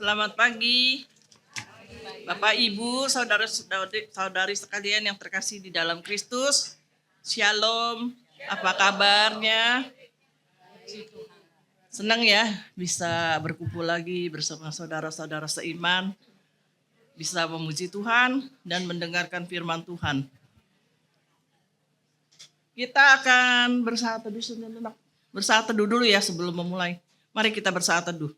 Selamat pagi, Bapak, Ibu, saudara-saudari sekalian yang terkasih di dalam Kristus. Shalom, apa kabarnya? Senang ya bisa berkumpul lagi bersama saudara-saudara seiman, bisa memuji Tuhan dan mendengarkan firman Tuhan. Kita akan bersaat teduh dulu ya sebelum memulai. Mari kita bersaat teduh.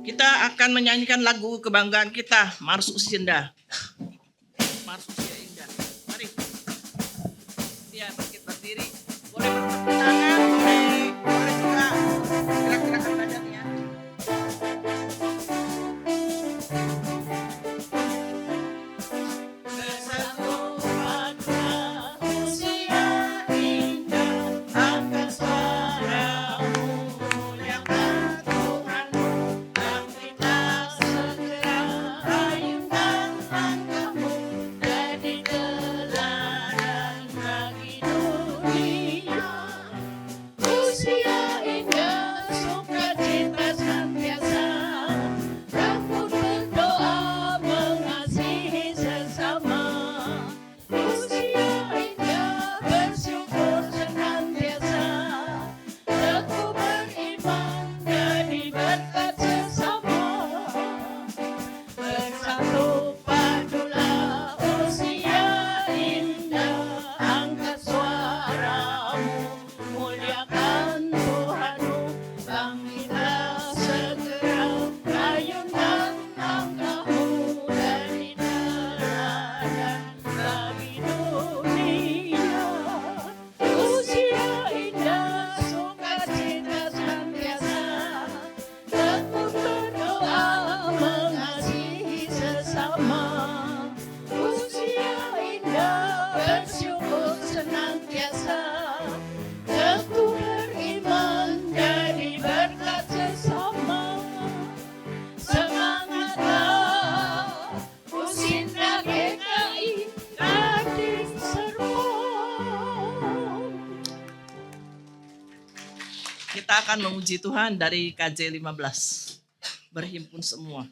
Kita akan menyanyikan lagu kebanggaan kita, Mars Usia Indah. Mars Usia Indah. Mari. Ya, bangkit berdiri. Boleh bertepuk tangan, boleh juga gerak-gerakan badannya. Kita akan memuji Tuhan dari KJ 15. Berhimpun semua.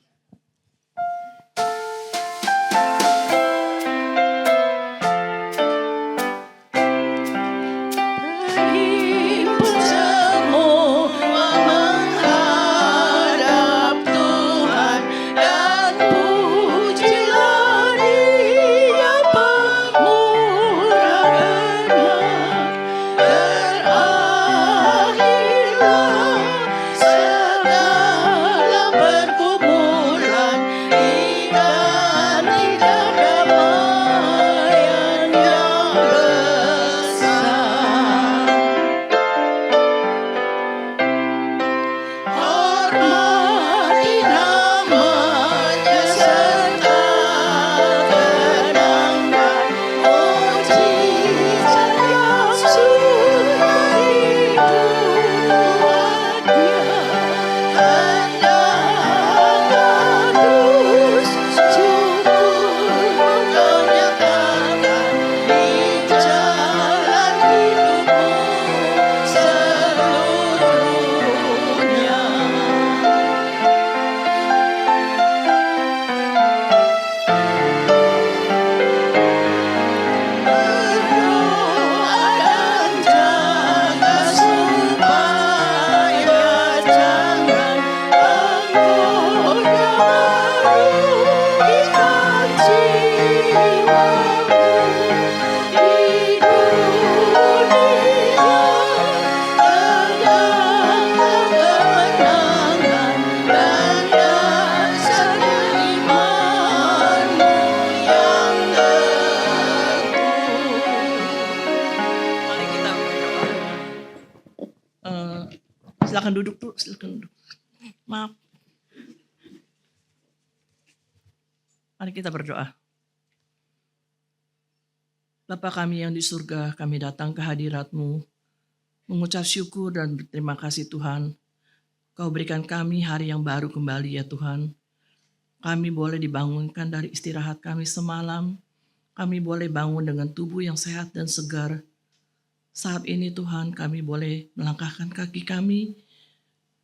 Segala pergumulan, ikan Silakan duduk dulu, silakan duduk. Maaf. Mari kita berdoa. Bapa kami yang di surga, kami datang ke hadirat-Mu, mengucap syukur dan berterima kasih Tuhan. Kau berikan kami hari yang baru kembali ya Tuhan. Kami boleh dibangunkan dari istirahat kami semalam. Kami boleh bangun dengan tubuh yang sehat dan segar. Saat ini Tuhan kami boleh melangkahkan kaki kami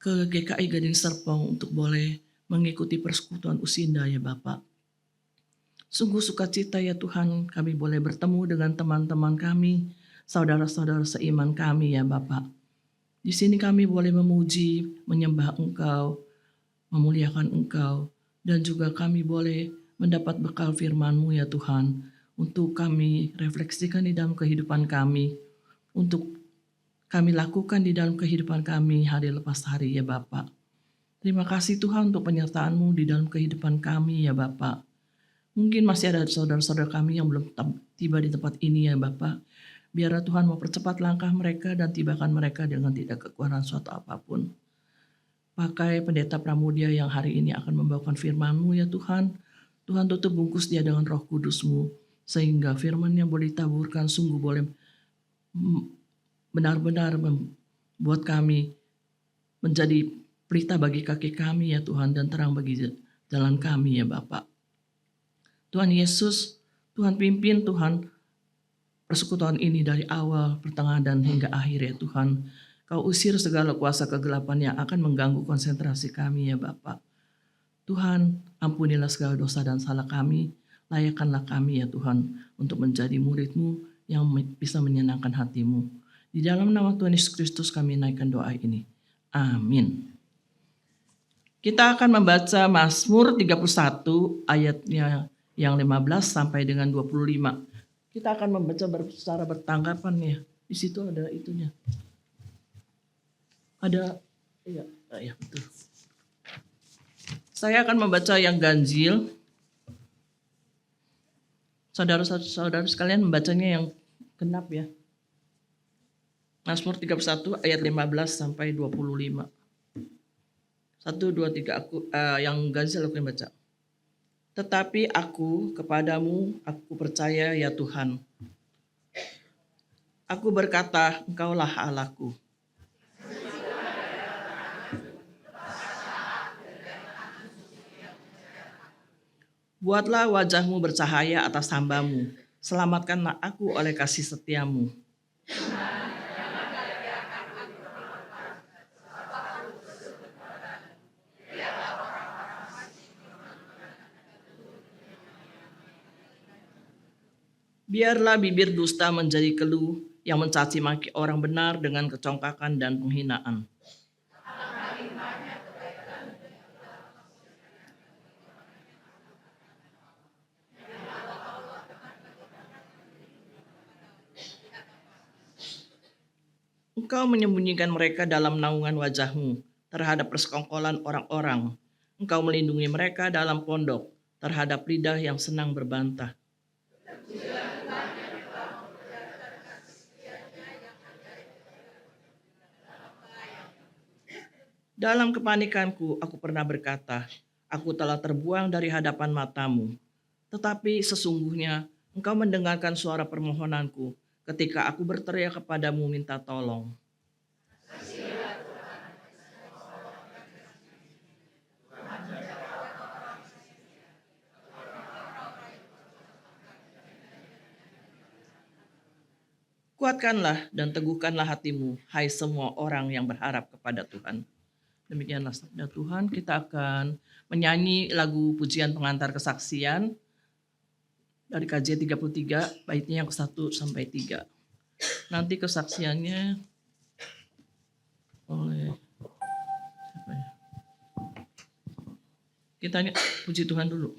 ke GKI Gading Serpong untuk boleh mengikuti persekutuan Usinda ya Bapak. Sungguh sukacita ya Tuhan kami boleh bertemu dengan teman-teman kami, saudara-saudara seiman kami ya Bapak. Di sini kami boleh memuji, menyembah Engkau, memuliakan Engkau, dan juga kami boleh mendapat bekal firman-Mu ya Tuhan, untuk kami refleksikan di dalam kehidupan kami, untuk kami lakukan di dalam kehidupan kami hari lepas hari ya Bapak. Terima kasih Tuhan untuk penyertaan-Mu di dalam kehidupan kami ya Bapak. Mungkin masih ada saudara-saudara kami yang belum tiba di tempat ini ya Bapak. Biarlah Tuhan mempercepat langkah mereka dan tibakan mereka dengan tidak kekurangan suatu apapun. Pakai pendeta Pramudia yang hari ini akan membawakan firman-Mu ya Tuhan. Tuhan tutup bungkus dia dengan roh kudus-Mu. Sehingga firman yang boleh ditaburkan sungguh boleh benar-benar membuat kami menjadi pelita bagi kaki kami ya Tuhan. Dan terang bagi jalan kami ya Bapak. Tuhan Yesus, Tuhan pimpin Tuhan persekutuan ini dari awal, pertengahan, dan hingga akhir ya Tuhan. Kau usir segala kuasa kegelapan yang akan mengganggu konsentrasi kami ya Bapak. Tuhan, ampunilah segala dosa dan salah kami. Layakkanlah kami ya Tuhan untuk menjadi murid-Mu yang bisa menyenangkan hati-Mu. Di dalam nama Tuhan Yesus Kristus kami naikkan doa ini. Amin. Kita akan membaca Mazmur 31 ayatnya yang 15 sampai dengan 25. Kita akan membaca secara bertanggapan ya. Di situ ada itunya. Ada, ya betul. Saya akan membaca yang ganjil. Saudara-saudara sekalian membacanya yang genap ya. Mazmur 31 ayat 15 sampai 25. 1, 2, 3 aku yang ganjil aku yang baca. Tetapi aku kepadamu aku percaya ya Tuhan. Aku berkata, Engkaulah Allahku. Buatlah wajah-Mu bercahaya atas hamba-Mu. Selamatkanlah aku oleh kasih setia-Mu. Biarlah bibir dusta menjadi keluh yang mencaci maki orang benar dengan kecongkakan dan penghinaan. Engkau menyembunyikan mereka dalam naungan wajah-Mu terhadap persekongkolan orang-orang. Engkau melindungi mereka dalam pondok terhadap lidah yang senang berbantah. Dalam kepanikanku aku pernah berkata, aku telah terbuang dari hadapan mata-Mu. Tetapi sesungguhnya Engkau mendengarkan suara permohonanku ketika aku berteriak kepadamu minta tolong. Kuatkanlah dan teguhkanlah hatimu, hai semua orang yang berharap kepada Tuhan. Demikianlah sabda Tuhan. Kita akan menyanyi lagu pujian pengantar kesaksian dari KJ 33, baitnya yang ke-1 sampai 3. Nanti kesaksiannya oleh siapa ya? Kita puji Tuhan dulu.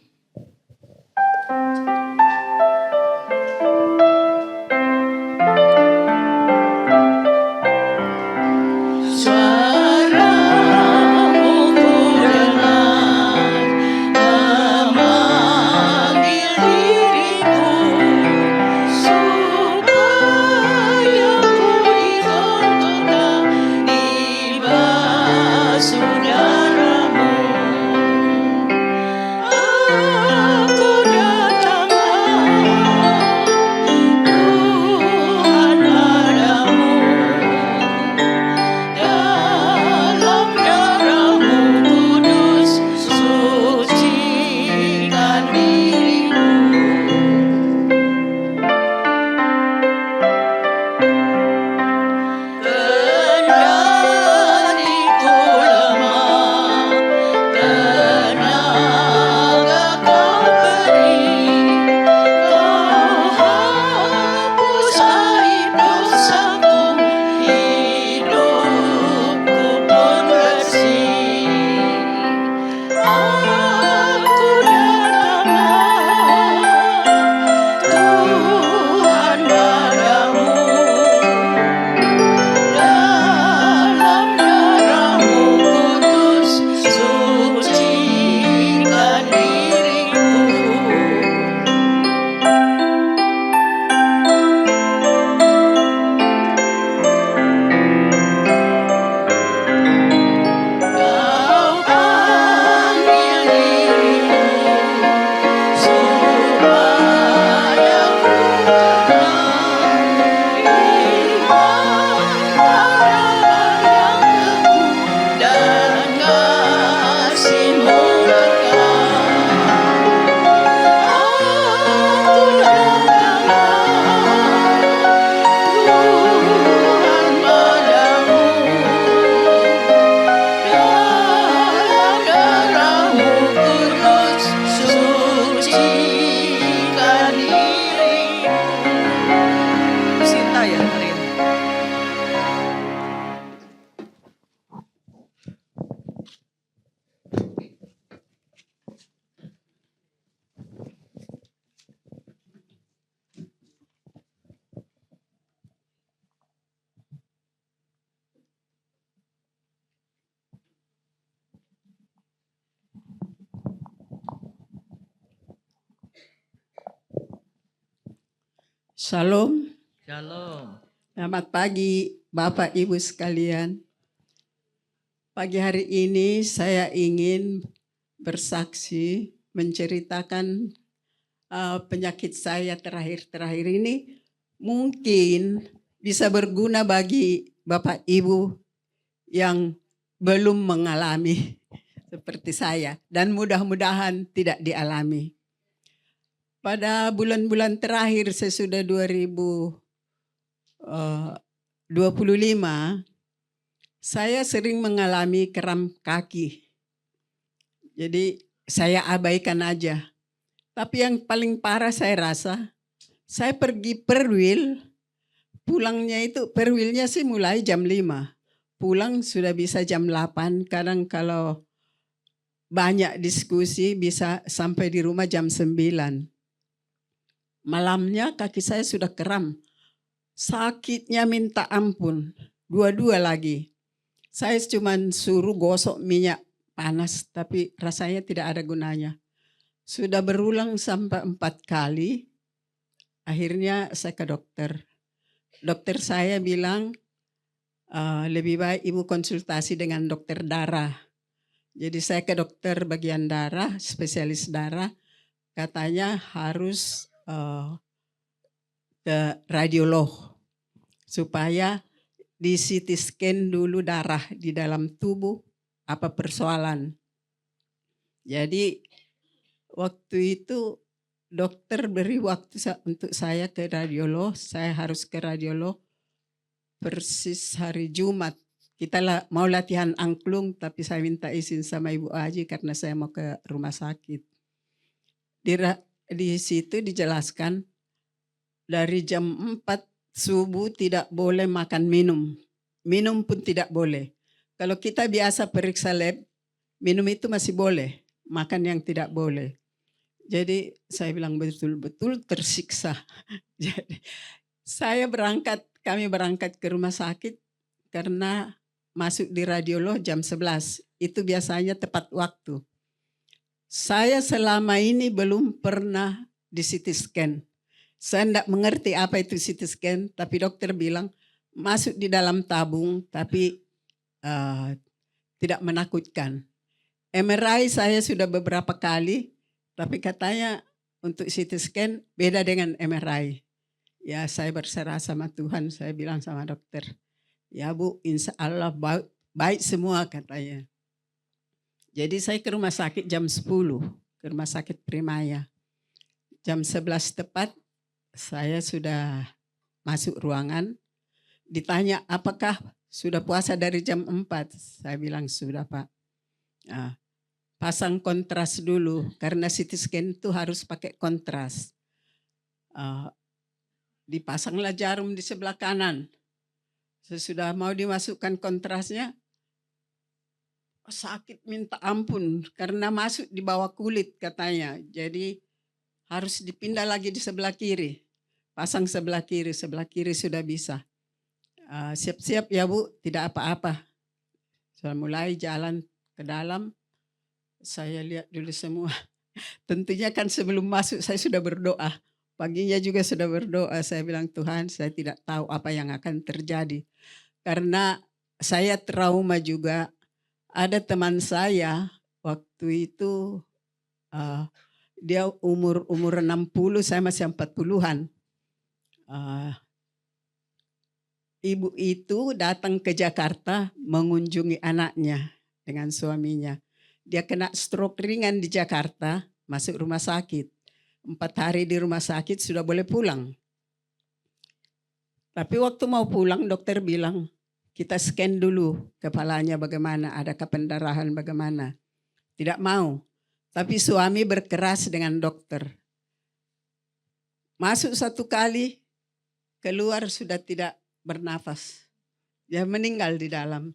dan kasih-Mu Sinta ya hari ini. Shalom, Shalom. selamat pagi Bapak Ibu sekalian. Pagi hari ini saya ingin bersaksi menceritakan penyakit saya terakhir-terakhir ini mungkin bisa berguna bagi Bapak Ibu yang belum mengalami seperti saya dan mudah-mudahan tidak dialami. Pada bulan-bulan terakhir sesudah 2025, saya sering mengalami kram kaki. Jadi saya abaikan aja. Tapi yang paling parah saya rasa, saya pergi perwil, pulangnya itu perwilnya sih mulai jam 5. Pulang sudah bisa jam 8, kadang kalau banyak diskusi bisa sampai di rumah jam 9. Malamnya kaki saya sudah kram. Sakitnya minta ampun. Dua-dua lagi. Saya cuma suruh gosok minyak panas tapi rasanya tidak ada gunanya. Sudah berulang sampai 4 kali. Akhirnya saya ke dokter. Dokter saya bilang lebih baik ibu konsultasi dengan dokter darah. Jadi saya ke dokter bagian darah, spesialis darah. Katanya harus ke radiolog supaya di CT scan dulu darah di dalam tubuh apa persoalan. Jadi waktu itu dokter beri waktu untuk saya ke radiolog, saya harus ke radiolog persis hari Jumat. Kita mau latihan angklung tapi saya minta izin sama Ibu Aji karena saya mau ke rumah sakit. Di situ dijelaskan dari jam 4 subuh tidak boleh makan minum. Minum pun tidak boleh. Kalau kita biasa periksa lab, minum itu masih boleh, makan yang tidak boleh. Jadi saya bilang betul-betul tersiksa. Jadi kami berangkat ke rumah sakit karena masuk di radiolog jam 11. Itu biasanya tepat waktu. Saya selama ini belum pernah di CT scan. Saya tidak mengerti apa itu CT scan, tapi dokter bilang masuk di dalam tabung tapi tidak menakutkan. MRI saya sudah beberapa kali, tapi katanya untuk CT scan beda dengan MRI. Ya saya berserah sama Tuhan, saya bilang sama dokter, ya Bu insya Allah baik semua katanya. Jadi saya ke rumah sakit jam 10, ke rumah sakit Primaya. Jam 11 tepat saya sudah masuk ruangan, ditanya apakah sudah puasa dari jam 4. Saya bilang sudah Pak. Nah, pasang kontras dulu karena CT scan itu harus pakai kontras. Dipasanglah jarum di sebelah kanan. Sesudah mau dimasukkan kontrasnya, sakit minta ampun karena masuk di bawah kulit katanya. Jadi harus dipindah lagi di sebelah kiri. Pasang sebelah kiri sudah bisa. Siap-siap ya Bu, tidak apa-apa. Saya mulai jalan ke dalam, saya lihat dulu semua. Tentunya kan sebelum masuk saya sudah berdoa. Paginya juga sudah berdoa, saya bilang Tuhan saya tidak tahu apa yang akan terjadi. Karena saya trauma juga. Ada teman saya waktu itu dia umur 60, saya masih 40-an. ibu itu datang ke Jakarta mengunjungi anaknya dengan suaminya. Dia kena stroke ringan di Jakarta, masuk rumah sakit. 4 hari di rumah sakit sudah boleh pulang. Tapi waktu mau pulang dokter bilang, kita scan dulu kepalanya bagaimana, adakah pendarahan bagaimana. Tidak mau. Tapi suami berkeras dengan dokter. Masuk 1 kali, keluar sudah tidak bernafas. Dia meninggal di dalam.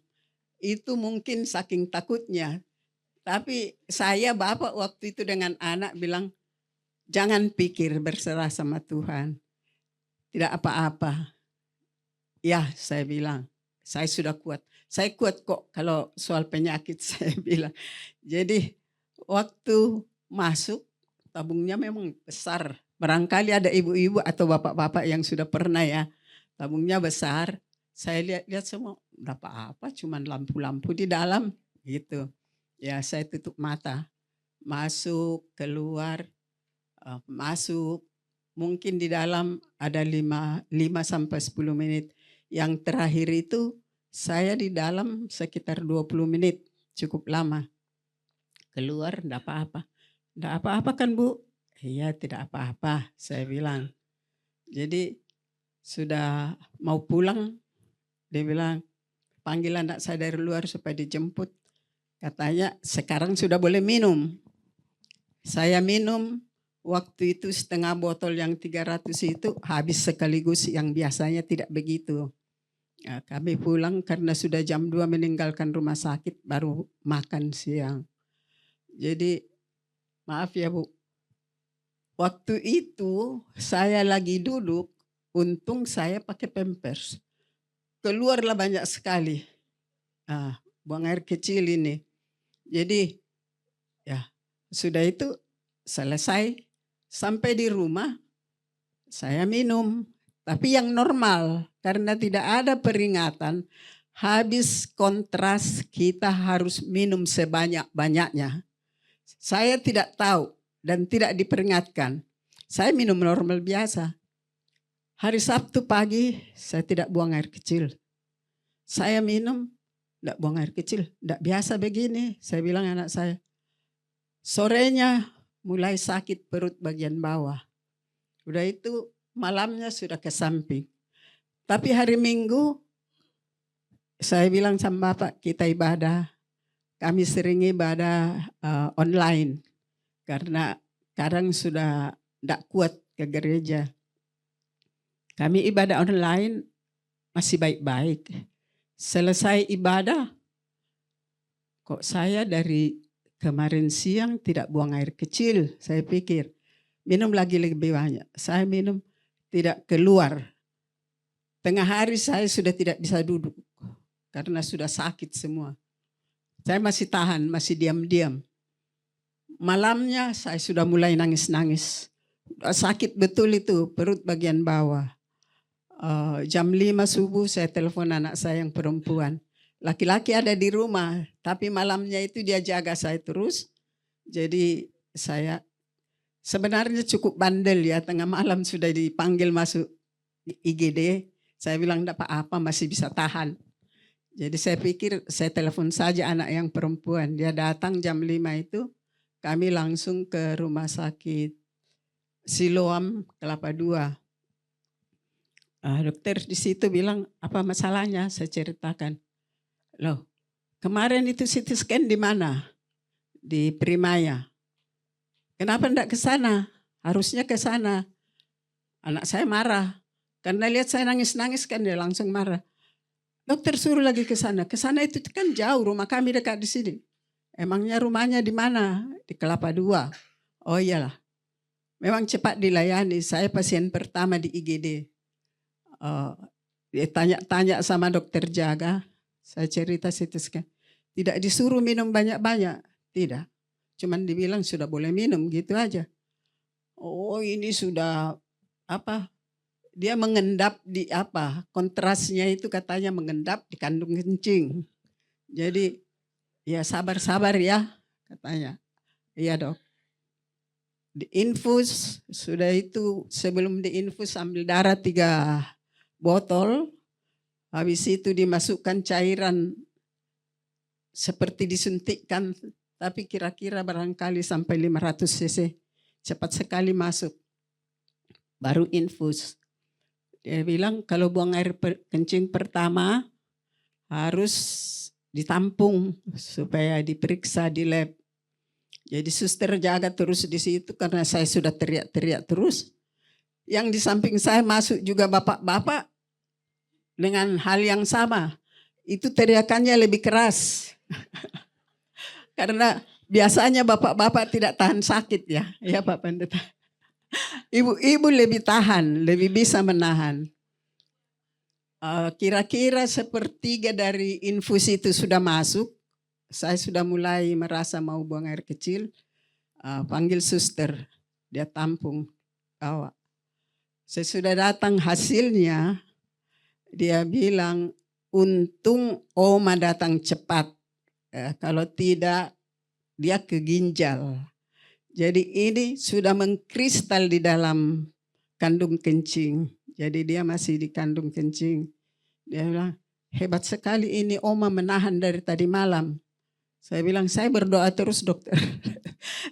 Itu mungkin saking takutnya. Tapi saya bapak waktu itu dengan anak bilang, jangan pikir, berserah sama Tuhan. Tidak apa-apa. Ya, saya bilang, saya sudah kuat. Saya kuat kok kalau soal penyakit, saya bilang. Jadi waktu masuk, tabungnya memang besar. Barangkali ada ibu-ibu atau bapak-bapak yang sudah pernah ya. Tabungnya besar. Saya lihat-lihat semua, udah apa-apa, cuman lampu-lampu di dalam gitu. Ya, saya tutup mata. Masuk, keluar, masuk. Mungkin di dalam ada 5 sampai 10 menit. Yang terakhir itu saya di dalam sekitar 20 menit, cukup lama. Keluar, enggak apa-apa. Enggak apa-apa kan Bu? Iya, tidak apa-apa, saya bilang. Jadi sudah mau pulang, dia bilang, panggil anak saya dari luar supaya dijemput. Katanya sekarang sudah boleh minum. Saya minum, waktu itu setengah botol yang 300 itu habis sekaligus, yang biasanya tidak begitu. Ya, kami pulang karena sudah jam 2 meninggalkan rumah sakit, baru makan siang. Jadi maaf ya Bu, waktu itu saya lagi duduk, untung saya pakai pampers. Keluarlah banyak sekali. Buang air kecil ini. Jadi ya sudah itu selesai. Sampai di rumah saya minum. Tapi yang normal karena tidak ada peringatan. Habis kontras kita harus minum sebanyak-banyaknya. Saya tidak tahu dan tidak diperingatkan. Saya minum normal biasa. Hari Sabtu pagi saya tidak buang air kecil. Saya minum, tidak buang air kecil. Tidak biasa begini, saya bilang anak saya. Sorenya mulai sakit perut bagian bawah. Udah itu malamnya sudah ke samping. Tapi hari Minggu saya bilang sama Bapak, kita ibadah. Kami sering ibadah online. Karena kadang sudah tidak kuat ke gereja. Kami ibadah online masih baik-baik. Selesai ibadah, kok saya dari kemarin siang tidak buang air kecil. Saya pikir minum lagi lebih banyak. Saya minum tidak keluar. Tengah hari saya sudah tidak bisa duduk karena sudah sakit semua. Saya masih tahan, masih diam-diam. Malamnya saya sudah mulai nangis-nangis. Sakit betul itu perut bagian bawah. Jam 5 subuh saya telepon anak saya yang perempuan. Laki-laki ada di rumah, tapi malamnya itu dia jaga saya terus. Jadi saya sebenarnya cukup bandel ya, tengah malam sudah dipanggil masuk IGD. Saya bilang enggak apa-apa, masih bisa tahan. Jadi saya pikir saya telepon saja anak yang perempuan. Dia datang jam 5 itu, kami langsung ke rumah sakit Siloam Kelapa II. Dokter di situ bilang, apa masalahnya? Saya ceritakan. Loh, kemarin itu CT scan di mana? Di Primaya. Kenapa enggak ke sana? Harusnya ke sana. Anak saya marah. Karena lihat saya nangis-nangis kan dia langsung marah. Dokter suruh lagi ke sana. Ke sana itu kan jauh, rumah kami dekat di sini. Emangnya rumahnya di mana? Di Kelapa II. Oh iyalah. Memang cepat dilayani. Saya pasien pertama di IGD. Dia tanya-tanya sama dokter jaga. Saya cerita CT scan. Tidak disuruh minum banyak-banyak. Tidak. Cuman dibilang sudah boleh minum gitu aja. Oh ini sudah apa? Dia mengendap di apa? Kontrasnya itu katanya mengendap di kandung kencing. Jadi ya sabar-sabar ya katanya. Iya dok. Diinfus sudah itu sebelum diinfus ambil darah 3 botol. Habis itu dimasukkan cairan seperti disuntikkan, tapi kira-kira barangkali sampai 500 cc. Cepat sekali masuk. Baru infus. Dia bilang kalau buang air kencing pertama harus ditampung supaya diperiksa di lab. Jadi suster jaga terus di situ karena saya sudah teriak-teriak terus. Yang di samping saya masuk juga bapak-bapak dengan hal yang sama. Itu teriakannya lebih keras. Karena biasanya bapak-bapak tidak tahan sakit ya. Ya Pak Pendeta. Ibu-ibu lebih tahan, lebih bisa menahan. Kira-kira sepertiga dari infus itu sudah masuk. Saya sudah mulai merasa mau buang air kecil. Panggil suster, dia tampung. Saya sudah datang hasilnya, dia bilang untung Oma datang cepat. Kalau tidak dia ke ginjal. Jadi ini sudah mengkristal di dalam kandung kencing. Jadi dia masih di kandung kencing. Dia bilang hebat sekali ini Oma menahan dari tadi malam. Saya bilang, saya berdoa terus dokter.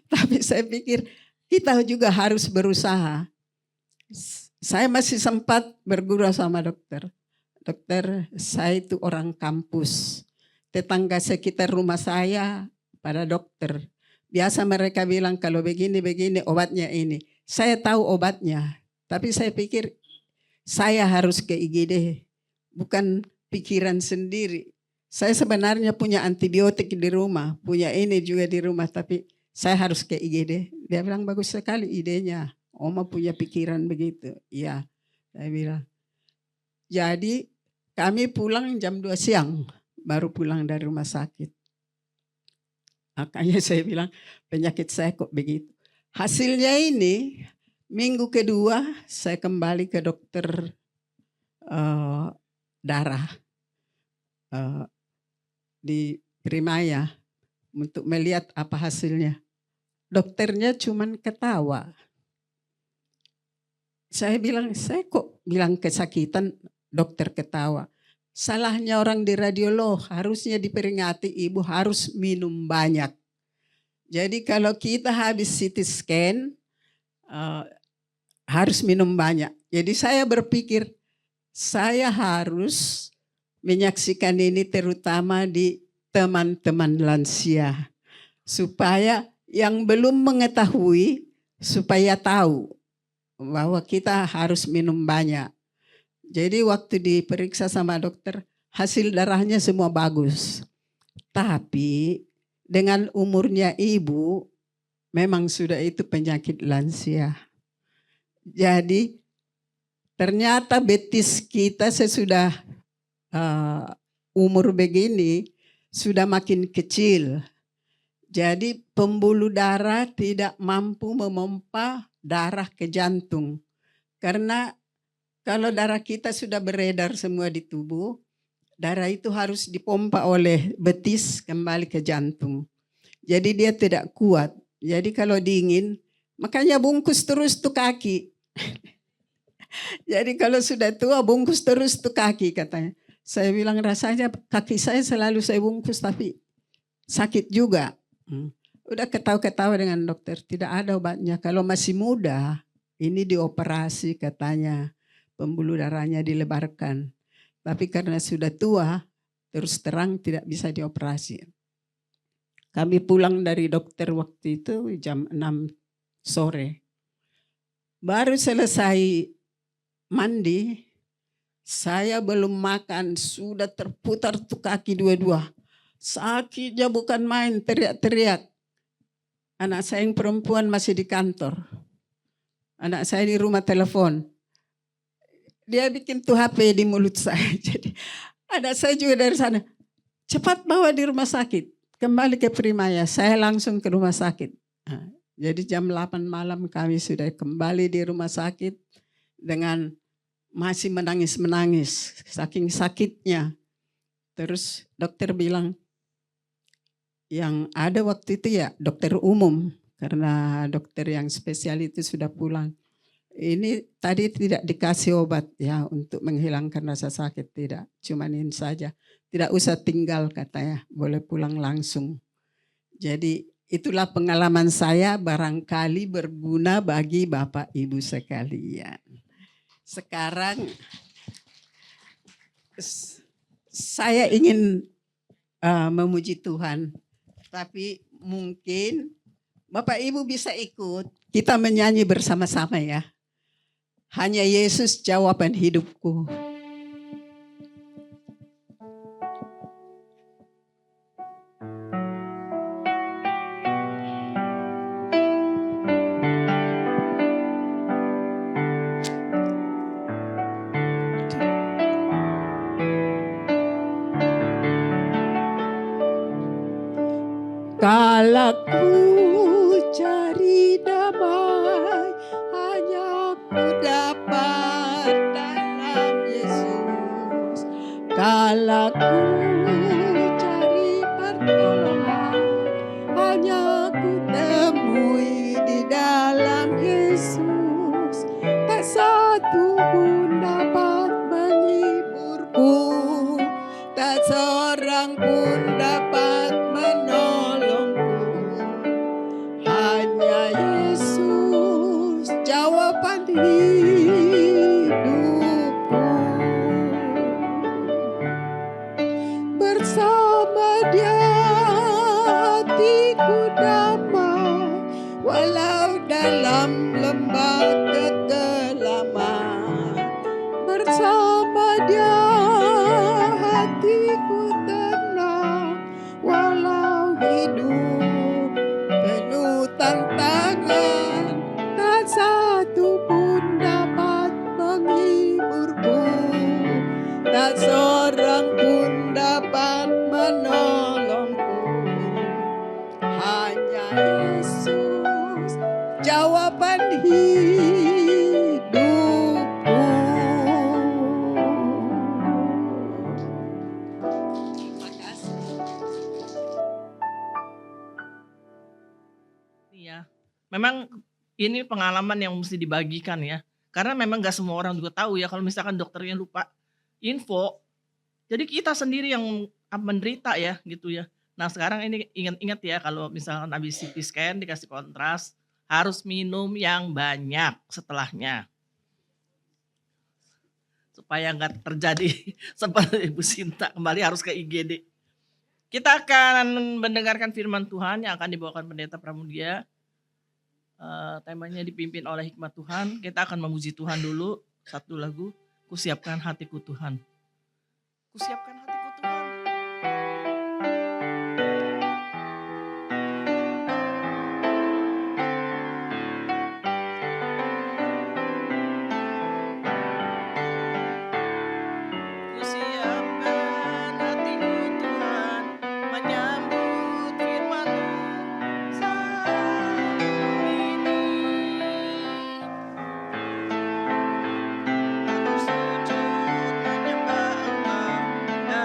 Tapi saya pikir kita juga harus berusaha. Saya masih sempat bergurau sama dokter. Dokter, saya itu orang kampus. Tetangga sekitar rumah saya pada dokter. Biasa mereka bilang kalau begini-begini obatnya ini. Saya tahu obatnya. Tapi saya pikir saya harus ke IGD. Bukan pikiran sendiri. Saya sebenarnya punya antibiotik di rumah, punya ini juga di rumah, tapi saya harus ke IGD. Dia bilang bagus sekali idenya. Oma punya pikiran begitu. Iya, saya bilang. Jadi kami pulang jam 2 siang, baru pulang dari rumah sakit. Makanya saya bilang penyakit saya kok begitu. Hasilnya ini minggu kedua saya kembali ke dokter darah. Di Primaya untuk melihat apa hasilnya. Dokternya cuman ketawa. Saya bilang, saya kok bilang kesakitan, dokter ketawa. Salahnya orang di radiolog, harusnya diperingati ibu harus minum banyak. Jadi kalau kita habis CT scan, harus minum banyak. Jadi saya berpikir, saya harus menyaksikan ini terutama di teman-teman lansia. Supaya yang belum mengetahui, supaya tahu bahwa kita harus minum banyak. Jadi waktu diperiksa sama dokter, hasil darahnya semua bagus. Tapi dengan umurnya ibu, memang sudah itu penyakit lansia. Jadi ternyata betis kita sesudah umur begini sudah makin kecil. Jadi pembuluh darah tidak mampu memompa darah ke jantung. Karena kalau darah kita sudah beredar semua di tubuh, darah itu harus dipompa oleh betis kembali ke jantung. Jadi dia tidak kuat. Jadi kalau dingin, makanya bungkus terus tuh kaki. Jadi kalau sudah tua bungkus terus tuh kaki katanya. Saya bilang rasanya kaki saya selalu saya bungkus tapi sakit juga. Udah ketawa-ketawa dengan dokter, tidak ada obatnya. Kalau masih muda, ini dioperasi katanya. Pembuluh darahnya dilebarkan. Tapi karena sudah tua, terus terang tidak bisa dioperasi. Kami pulang dari dokter waktu itu jam 6 sore. Baru selesai mandi, saya belum makan, sudah terputar tuh kaki dua-dua. Sakitnya bukan main, teriak-teriak. Anak saya yang perempuan masih di kantor. Anak saya di rumah telepon. Dia bikin tuh HP di mulut saya. Jadi anak saya juga dari sana. Cepat bawa di rumah sakit. Kembali ke Primaya, saya langsung ke rumah sakit. Jadi jam 8 malam kami sudah kembali di rumah sakit dengan masih menangis-menangis saking sakitnya. Terus dokter bilang, yang ada waktu itu ya dokter umum karena dokter yang spesial itu sudah pulang. Ini tadi tidak dikasih obat ya untuk menghilangkan rasa sakit, tidak. Cuman ini saja. Tidak usah tinggal katanya, boleh pulang langsung. Jadi itulah pengalaman saya, barangkali berguna bagi Bapak Ibu sekalian. Sekarang saya ingin memuji Tuhan, tapi mungkin Bapak Ibu bisa ikut, kita menyanyi bersama-sama ya. Hanya Yesus jawaban hidupku. Kala ku cari damai, hanya ku dapat dalam Yesus. Kala ku cari pertolongan, hanya ku temui di dalam Yesus. Tak satu pun dapat menghiburku, tak seorang pun dapat menolongku. Hanya Yesus jawaban hidupku. Bersama Dia hatiku damai, walau dalam lembah kekelaman. Bersama Dia hatiku tenang, walau hidup penuh tantangan. Tak satu pun dapat menghiburku, tak seorang pun dapat menolongku. Hanya Yesus jawaban hidupku. Terima kasih. Iya, memang ini pengalaman yang mesti dibagikan ya. Karena memang gak semua orang juga tahu ya, kalau misalkan dokternya lupa info, jadi kita sendiri yang menderita ya gitu ya. Nah sekarang ini ingat-ingat ya, kalau misalkan habis CT scan dikasih kontras, harus minum yang banyak setelahnya. Supaya nggak terjadi seperti Ibu Sinta kembali harus ke IGD. Kita akan mendengarkan firman Tuhan yang akan dibawakan Pendeta Pramudia. Temanya dipimpin oleh hikmat Tuhan. Kita akan memuji Tuhan dulu. Satu lagu, Kusiapkan Hatiku Tuhan. Kusiapkan hatiku Tuhan. Kusiapkan hatiku Tuhan, menyambut firman-Mu saat ini. Aku sujud menyembah Engkau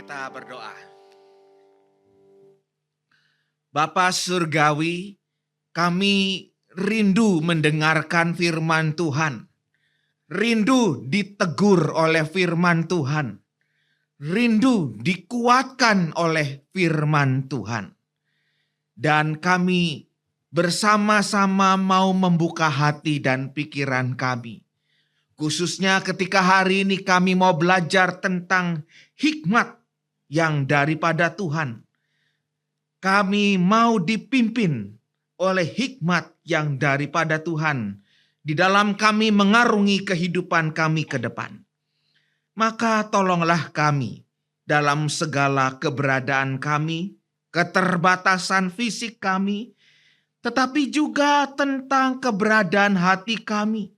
kita berdoa. Bapa Surgawi, kami rindu mendengarkan firman Tuhan. Rindu ditegur oleh firman Tuhan. Rindu dikuatkan oleh firman Tuhan. Dan kami bersama-sama mau membuka hati dan pikiran kami. Khususnya ketika hari ini kami mau belajar tentang hikmat yang daripada Tuhan. Kami mau dipimpin oleh hikmat yang daripada Tuhan di dalam kami mengarungi kehidupan kami ke depan. Maka tolonglah kami dalam segala keberadaan kami, keterbatasan fisik kami, tetapi juga tentang keberadaan hati kami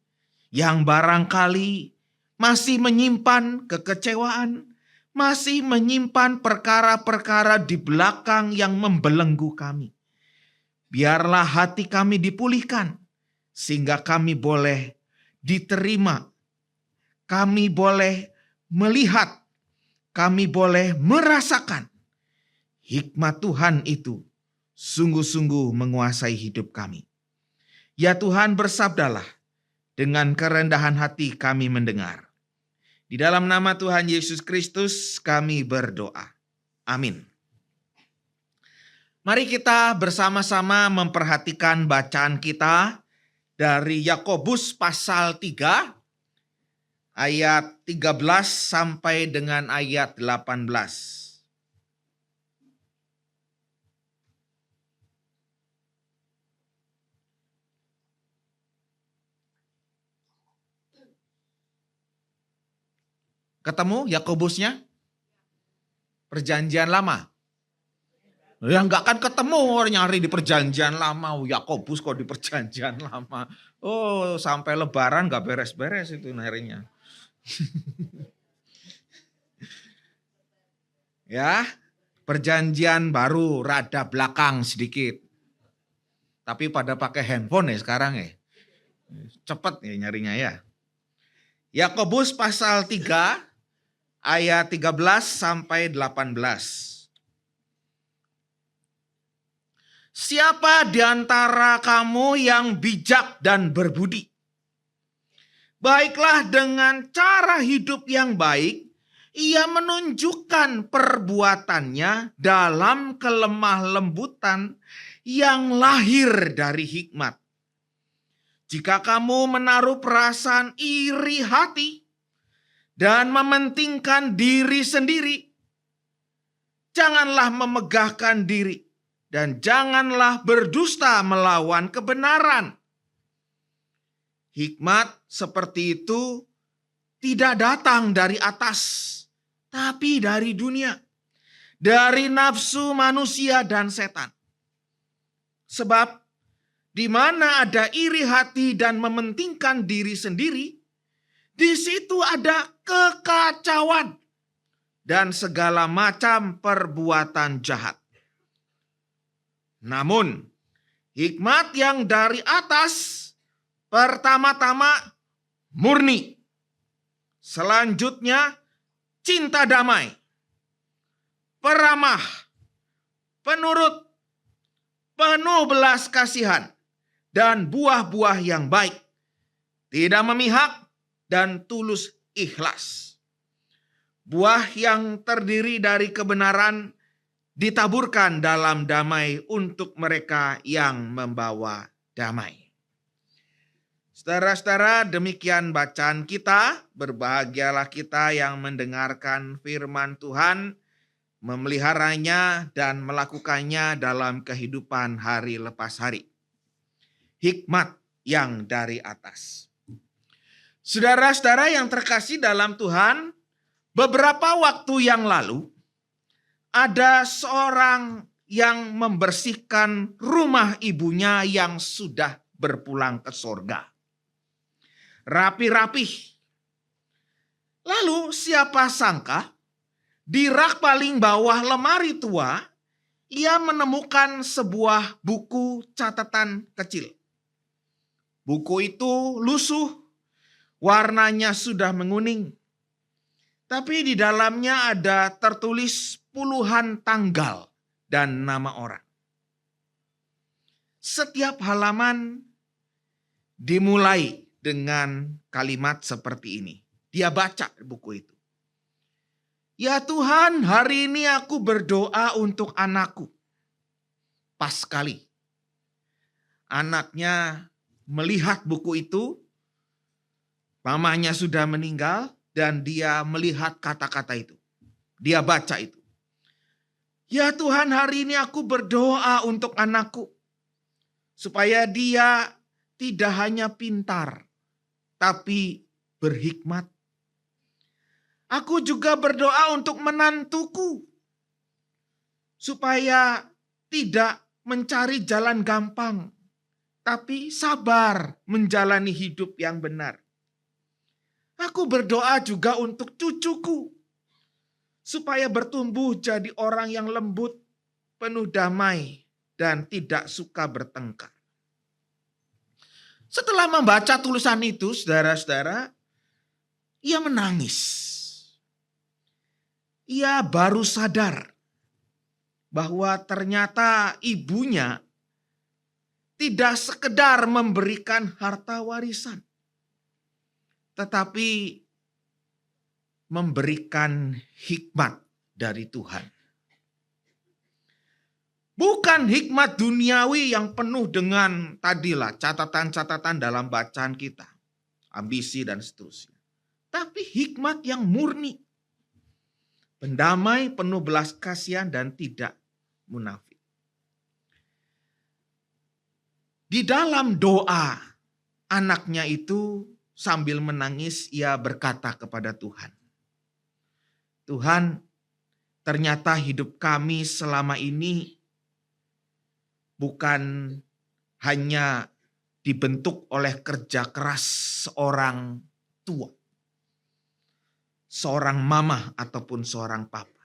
yang barangkali masih menyimpan kekecewaan, masih menyimpan perkara-perkara di belakang yang membelenggu kami. Biarlah hati kami dipulihkan, sehingga kami boleh diterima, kami boleh melihat, kami boleh merasakan hikmat Tuhan itu sungguh-sungguh menguasai hidup kami. Ya Tuhan, bersabdalah, dengan kerendahan hati kami mendengar. Di dalam nama Tuhan Yesus Kristus kami berdoa. Amin. Mari kita bersama-sama memperhatikan bacaan kita dari Yakobus pasal 3 ayat 13 sampai dengan ayat 18. Ketemu Yakobusnya? Perjanjian lama. Ya nggak akan ketemu orang nyari di perjanjian lama. Yakobus kok di perjanjian lama. Oh, sampai lebaran nggak beres-beres itu nyarinya. Ya, perjanjian baru rada belakang sedikit. Tapi pada pakai handphone ya sekarang ya. Cepet ya nyarinya ya. Yakobus pasal 3 ayat 13 sampai 18. Siapa di antara kamu yang bijak dan berbudi? Baiklah, dengan cara hidup yang baik, ia menunjukkan perbuatannya dalam kelemah lembutan yang lahir dari hikmat. Jika kamu menaruh perasaan iri hati dan mementingkan diri sendiri, janganlah memegahkan diri dan janganlah berdusta melawan kebenaran. Hikmat seperti itu tidak datang dari atas, tapi dari dunia, dari nafsu manusia dan setan. Sebab di mana ada iri hati dan mementingkan diri sendiri, di situ ada kekacauan dan segala macam perbuatan jahat. Namun, hikmat yang dari atas pertama-tama murni. Selanjutnya cinta damai, peramah, penurut, penuh belas kasihan, dan buah-buah yang baik, tidak memihak, dan tulus ikhlas. Buah yang terdiri dari kebenaran ditaburkan dalam damai untuk mereka yang membawa damai. Saudara-saudara, demikian bacaan kita. Berbahagialah kita yang mendengarkan firman Tuhan, memeliharanya dan melakukannya dalam kehidupan hari lepas hari. Hikmat yang dari atas. Saudara-saudara yang terkasih dalam Tuhan, beberapa waktu yang lalu ada seorang yang membersihkan rumah ibunya yang sudah berpulang ke sorga. Rapi-rapih. Lalu siapa sangka di rak paling bawah lemari tua, ia menemukan sebuah buku catatan kecil. Buku itu lusuh, warnanya sudah menguning. Tapi di dalamnya ada tertulis puluhan tanggal dan nama orang. Setiap halaman dimulai dengan kalimat seperti ini. Dia baca buku itu. Ya Tuhan, hari ini aku berdoa untuk anakku. Pas sekali. Anaknya melihat buku itu, mamanya sudah meninggal, dan dia melihat kata-kata itu. Dia baca itu. Ya Tuhan, hari ini aku berdoa untuk anakku. Supaya dia tidak hanya pintar, tapi berhikmat. Aku juga berdoa untuk menantuku. Supaya tidak mencari jalan gampang, tapi sabar menjalani hidup yang benar. Aku berdoa juga untuk cucuku, supaya bertumbuh jadi orang yang lembut, penuh damai, dan tidak suka bertengkar. Setelah membaca tulisan itu, saudara-saudara, ia menangis. Ia baru sadar bahwa ternyata ibunya tidak sekedar memberikan harta warisan, tetapi memberikan hikmat dari Tuhan. Bukan hikmat duniawi yang penuh dengan tadilah catatan-catatan dalam bacaan kita, ambisi dan seterusnya. Tapi hikmat yang murni, pendamai, penuh belas kasihan dan tidak munafik. Di dalam doa anaknya itu sambil menangis ia berkata kepada Tuhan, Tuhan, ternyata hidup kami selama ini bukan hanya dibentuk oleh kerja keras seorang tua, seorang mama ataupun seorang papa.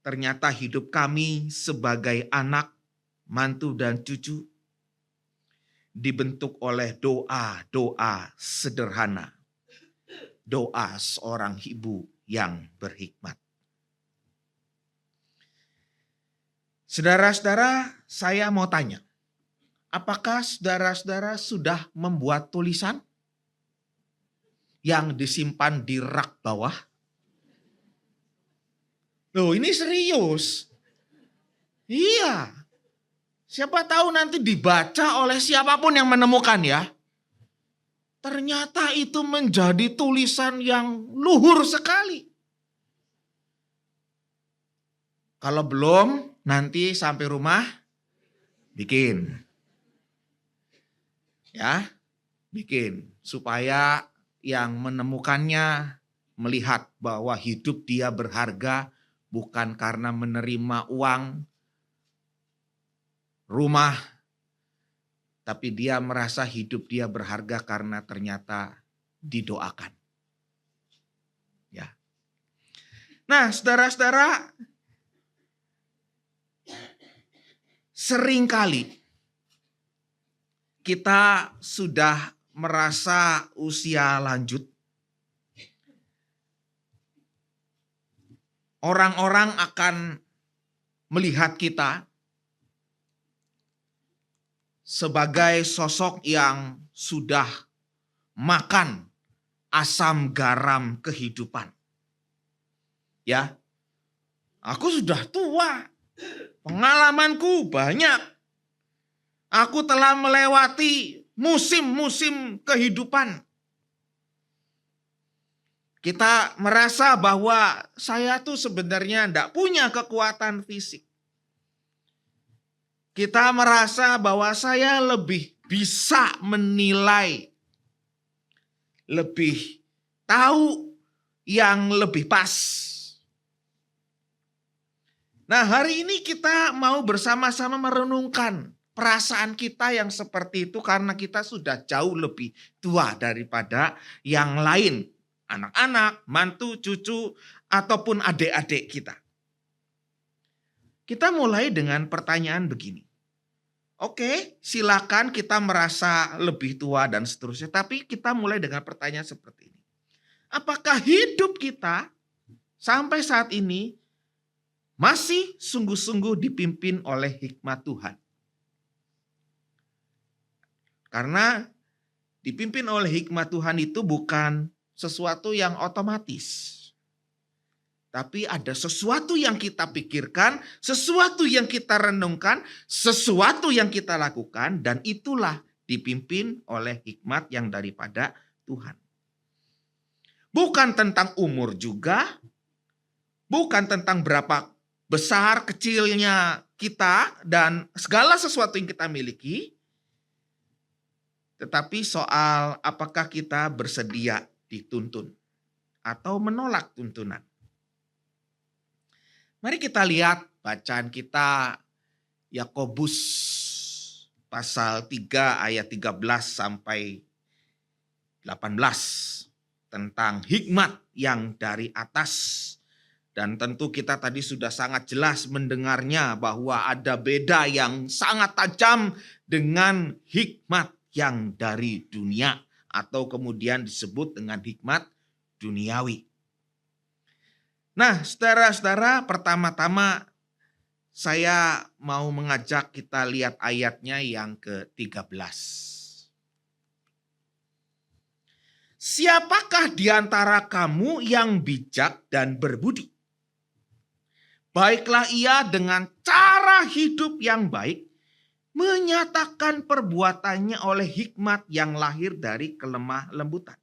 Ternyata hidup kami sebagai anak, mantu dan cucu dibentuk oleh doa-doa sederhana. Doa seorang ibu yang berhikmat. Saudara-saudara, saya mau tanya, apakah saudara-saudara sudah membuat tulisan yang disimpan di rak bawah? Loh, ini serius. Iya. Siapa tahu nanti dibaca oleh siapapun yang menemukan ya. Ternyata itu menjadi tulisan yang luhur sekali. Kalau belum, nanti sampai rumah bikin. Ya, bikin. Supaya yang menemukannya melihat bahwa hidup dia berharga bukan karena menerima uang, rumah, tapi dia merasa hidup dia berharga karena ternyata didoakan. Ya. Nah, saudara-saudara, seringkali kita sudah merasa usia lanjut. Orang-orang akan melihat kita sebagai sosok yang sudah makan asam garam kehidupan. Ya, aku sudah tua, pengalamanku banyak. Aku telah melewati musim-musim kehidupan. Kita merasa bahwa saya tuh sebenarnya tidak punya kekuatan fisik. Kita merasa bahwa saya lebih bisa menilai, lebih tahu yang lebih pas. Nah, hari ini kita mau bersama-sama merenungkan perasaan kita yang seperti itu karena kita sudah jauh lebih tua daripada yang lain. Anak-anak, mantu, cucu, ataupun adik-adik kita. Kita mulai dengan pertanyaan begini. Oke, silakan kita merasa lebih tua dan seterusnya. Tapi kita mulai dengan pertanyaan seperti ini. apakah hidup kita sampai saat ini masih sungguh-sungguh dipimpin oleh hikmat Tuhan. Karena dipimpin oleh hikmat Tuhan itu bukan sesuatu yang otomatis. Tapi ada sesuatu yang kita pikirkan, sesuatu yang kita renungkan, sesuatu yang kita lakukan, dan itulah dipimpin oleh hikmat yang daripada Tuhan. Bukan tentang umur juga, bukan tentang berapa besar kecilnya kita dan segala sesuatu yang kita miliki, tetapi soal apakah kita bersedia dituntun atau menolak tuntunan. Mari kita lihat bacaan kita Yakobus pasal 3 ayat 13 sampai 18 tentang hikmat yang dari atas. Dan tentu kita tadi sudah sangat jelas mendengarnya bahwa ada beda yang sangat tajam dengan hikmat yang dari dunia atau kemudian disebut dengan hikmat duniawi. Nah, saudara-saudara, pertama-tama saya mau mengajak kita lihat ayatnya yang ke-13. Siapakah di antara kamu yang bijak dan berbudi? Baiklah ia dengan cara hidup yang baik, menyatakan perbuatannya oleh hikmat yang lahir dari kelemah lembutan.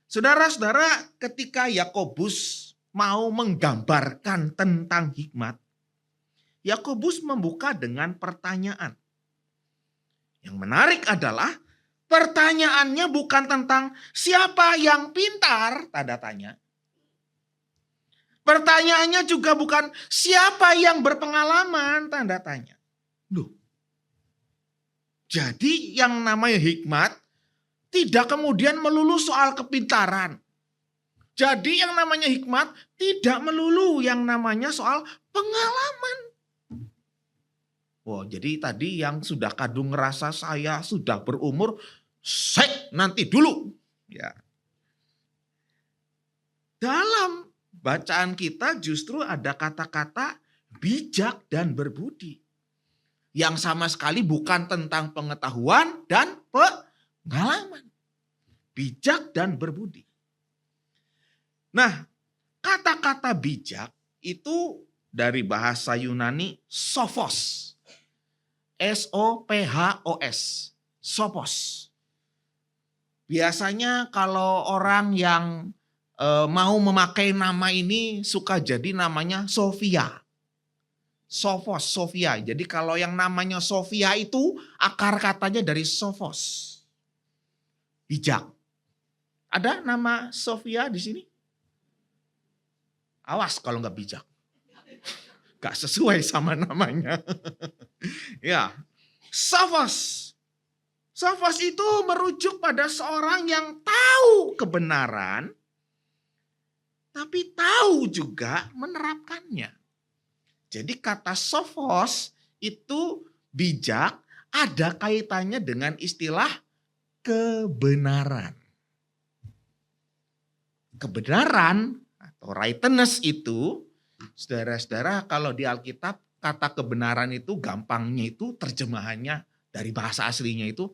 Saudara-saudara, ketika Yakobus mau menggambarkan tentang hikmat, Yakobus membuka dengan pertanyaan. Yang menarik adalah pertanyaannya bukan tentang siapa yang pintar, tanda tanya. Pertanyaannya juga bukan siapa yang berpengalaman, tanda tanya. Loh, jadi yang namanya hikmat tidak kemudian melulu soal kepintaran. Jadi yang namanya hikmat tidak melulu yang namanya soal pengalaman. Wah, jadi tadi yang sudah kadung ngerasa saya sudah berumur, nanti dulu. Ya. Dalam bacaan kita justru ada kata-kata bijak dan berbudi. Yang sama sekali bukan tentang pengetahuan dan pengalaman. Bijak dan berbudi. Nah, kata-kata bijak itu dari bahasa Yunani sophos. S-O-P-H-O-S. Sophos. Biasanya kalau orang yang mau memakai nama ini suka jadi namanya Sofia. Sophos, Sofia. Jadi kalau yang namanya Sofia itu akar katanya dari sophos. Bijak. Ada nama Sofia di sini? Awas kalau nggak bijak. Gak sesuai sama namanya. Ya, sophos. Sophos itu merujuk pada seorang yang tahu kebenaran, tapi tahu juga menerapkannya. Jadi kata sophos itu bijak ada kaitannya dengan istilah kebenaran. Kebenaran atau rightness itu, saudara-saudara, kalau di Alkitab kata kebenaran itu gampangnya itu terjemahannya dari bahasa aslinya itu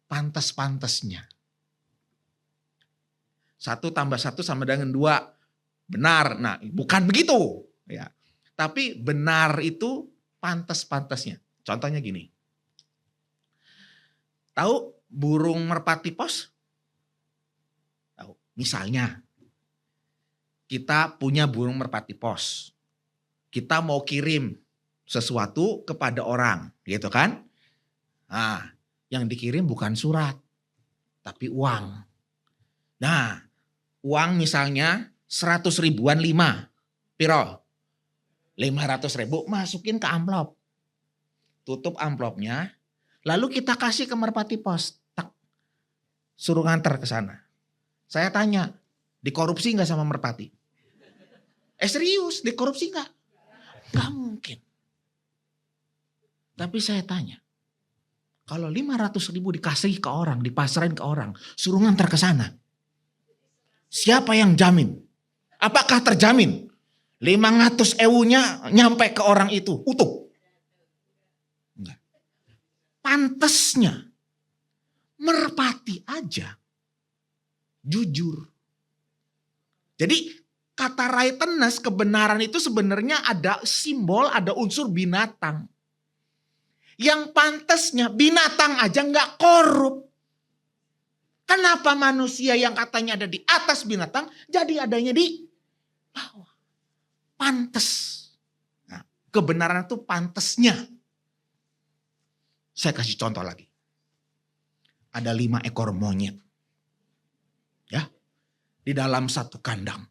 pantas-pantasnya. 1 tambah 1 sama dengan 2. Benar. Nah, bukan begitu. Ya. Tapi benar itu pantas-pantasnya. Contohnya gini. Tahu burung merpati pos? Tahu. Misalnya, kita punya burung merpati pos. Kita mau kirim sesuatu kepada orang, gitu kan? Nah, yang dikirim bukan surat, tapi uang. Nah, uang misalnya 100 ribuan 5. Piro? 500 ribu masukin ke amplop. Tutup amplopnya, lalu kita kasih ke merpati pos. Tak. Suruh nganter ke sana. Saya tanya, dikorupsi nggak sama merpati? Serius, dikorupsi nggak? Nggak mungkin. Tapi saya tanya, kalau 500 ribu dikasih ke orang, dipasarin ke orang, suruh nganter ke sana. Siapa yang jamin? Apakah terjamin? 500 ewunya nyampe ke orang itu utuh? Enggak. Pantesnya merpati aja jujur. Jadi kata rightness, kebenaran itu sebenarnya ada simbol, ada unsur binatang. Yang pantesnya binatang aja nggak korup. Kenapa manusia yang katanya ada di atas binatang jadi adanya di bawah? Pantes. Nah, kebenaran itu pantesnya. Saya kasih contoh lagi. Ada 5 ekor monyet. Ya. Di dalam satu kandang.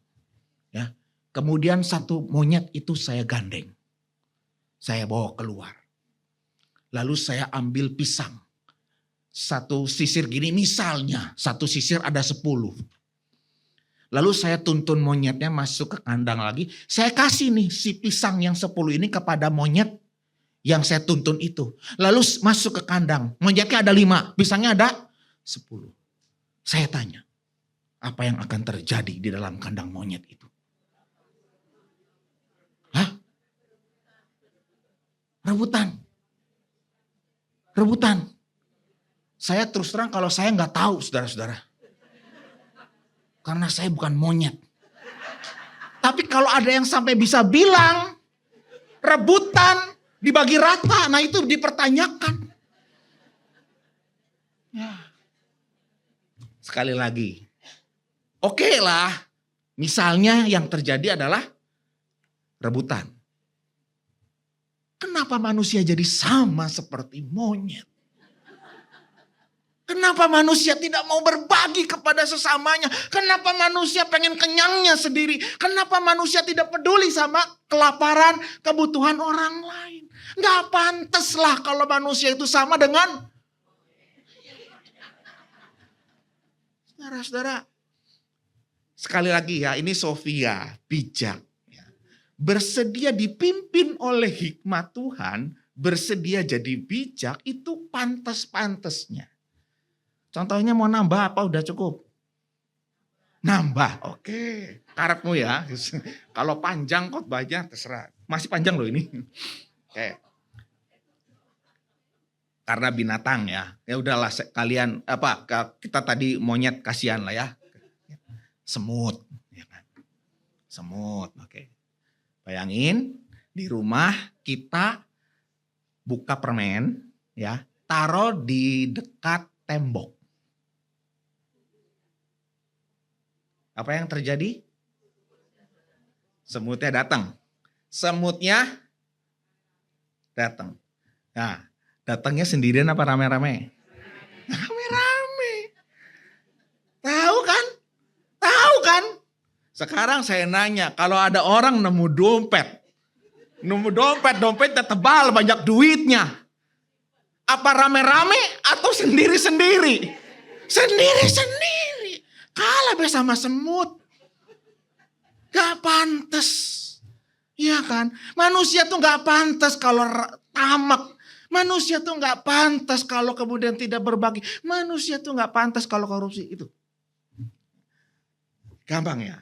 Ya. Kemudian satu monyet itu saya gandeng. Saya bawa keluar. Lalu saya ambil pisang. Satu sisir gini misalnya. Satu sisir ada 10. Lalu saya tuntun monyetnya masuk ke kandang lagi. Saya kasih nih si pisang yang 10 ini kepada monyet yang saya tuntun itu. Lalu masuk ke kandang. Monyetnya ada 5, pisangnya ada 10. Saya tanya, apa yang akan terjadi di dalam kandang monyet itu? Hah? Rebutan. Rebutan. Saya terus terang kalau saya nggak tahu saudara-saudara. Karena saya bukan monyet. Tapi kalau ada yang sampai bisa bilang rebutan dibagi rata, nah itu dipertanyakan. Ya. Sekali lagi, oke lah, misalnya yang terjadi adalah rebutan. Kenapa manusia jadi sama seperti monyet? Kenapa manusia tidak mau berbagi kepada sesamanya? Kenapa manusia pengen kenyangnya sendiri? Kenapa manusia tidak peduli sama kelaparan, kebutuhan orang lain? Gak pantas lah kalau manusia itu sama dengan... Saudara-saudara, sekali lagi ya, ini Sofia, bijak. Bersedia dipimpin oleh hikmat Tuhan, bersedia jadi bijak, itu pantas-pantasnya. Contohnya mau nambah apa udah cukup? Nambah, oke. Karepmu ya. Kalau panjang khotbahnya terserah. Masih panjang loh ini. Oke. Karena binatang ya. Ya udahlah kalian kita tadi monyet kasihan lah ya. Semut, ya kan. Semut, oke. Bayangin di rumah kita buka permen ya, taruh di dekat tembok. Apa yang terjadi? Semutnya datang. Semutnya datang. Nah, datangnya sendirian apa rame-rame? Rame-rame. Tahu kan? Tahu kan? Sekarang saya nanya, kalau ada orang nemu dompetnya tebal, banyak duitnya. Apa rame-rame atau sendiri-sendiri? Sendiri-sendiri. Kalah bersama semut. Gak pantas. Iya kan? Manusia tuh gak pantas kalau tamak. Manusia tuh gak pantas kalau kemudian tidak berbagi. Manusia tuh gak pantas kalau korupsi. Itu. Gampang ya.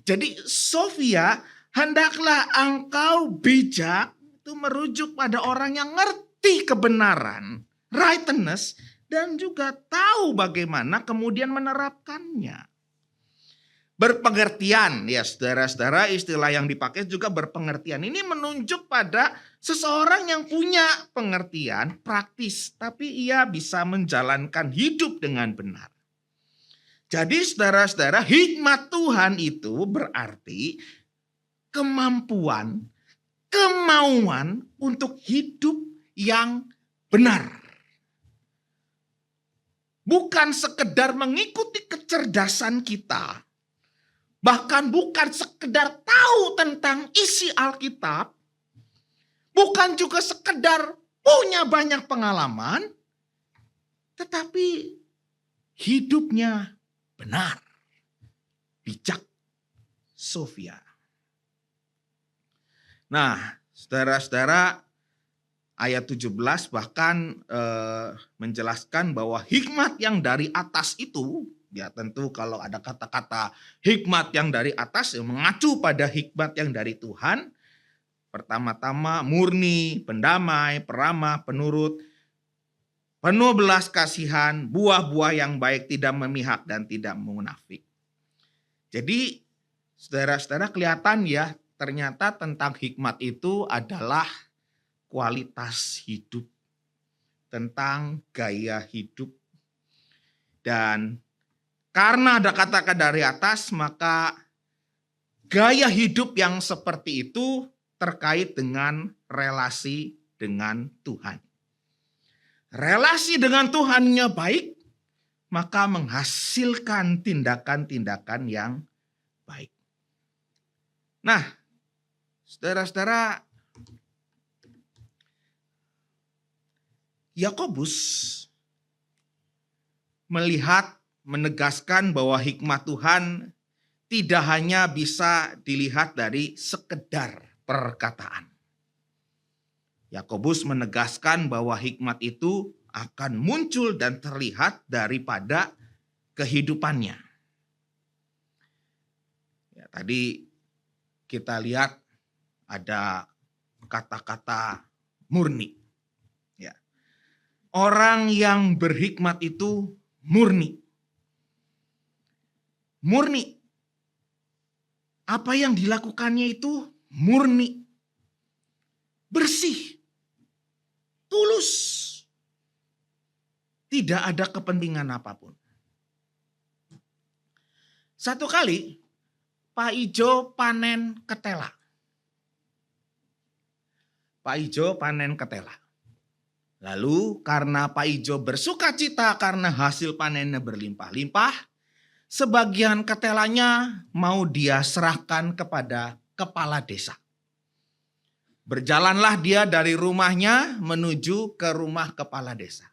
Jadi Sofia, hendaklah engkau bijak. Itu merujuk pada orang yang ngerti kebenaran. Rightness. Dan juga tahu bagaimana kemudian menerapkannya. Berpengertian, ya saudara-saudara, istilah yang dipakai juga berpengertian. Ini menunjuk pada seseorang yang punya pengertian praktis, tapi ia bisa menjalankan hidup dengan benar. Jadi saudara-saudara, hikmat Tuhan itu berarti kemampuan, kemauan untuk hidup yang benar. Bukan sekedar mengikuti kecerdasan kita. Bahkan bukan sekedar tahu tentang isi Alkitab. Bukan juga sekedar punya banyak pengalaman. Tetapi hidupnya benar. Bijak. Sofia. Nah, saudara-saudara, ayat 17 bahkan menjelaskan bahwa hikmat yang dari atas itu, Ya tentu kalau ada kata-kata hikmat yang dari atas yang mengacu pada hikmat yang dari Tuhan. Pertama-tama murni, pendamai, peramah, penurut, penuh belas kasihan, buah-buah yang baik, tidak memihak dan tidak munafik. Jadi saudara-saudara kelihatan ya, ternyata tentang hikmat itu adalah kualitas hidup, tentang gaya hidup. Dan karena ada kata-kata dari atas, maka gaya hidup yang seperti itu terkait dengan relasi dengan Tuhan. Relasi dengan Tuhannya baik, maka menghasilkan tindakan-tindakan yang baik. Nah, saudara-saudara, Yakobus melihat, menegaskan bahwa hikmat Tuhan tidak hanya bisa dilihat dari sekedar perkataan. Yakobus menegaskan bahwa hikmat itu akan muncul dan terlihat daripada kehidupannya. Ya, tadi kita lihat ada kata-kata murni. Ya. Orang yang berhikmat itu murni. Murni. Apa yang dilakukannya itu murni. Bersih. Tulus. Tidak ada kepentingan apapun. Satu kali Pak Ijo panen ketela. Pak Ijo panen ketela. Lalu karena Pak Ijo bersuka cita karena hasil panennya berlimpah-limpah, sebagian ketelanya mau dia serahkan kepada kepala desa. Berjalanlah dia dari rumahnya menuju ke rumah kepala desa.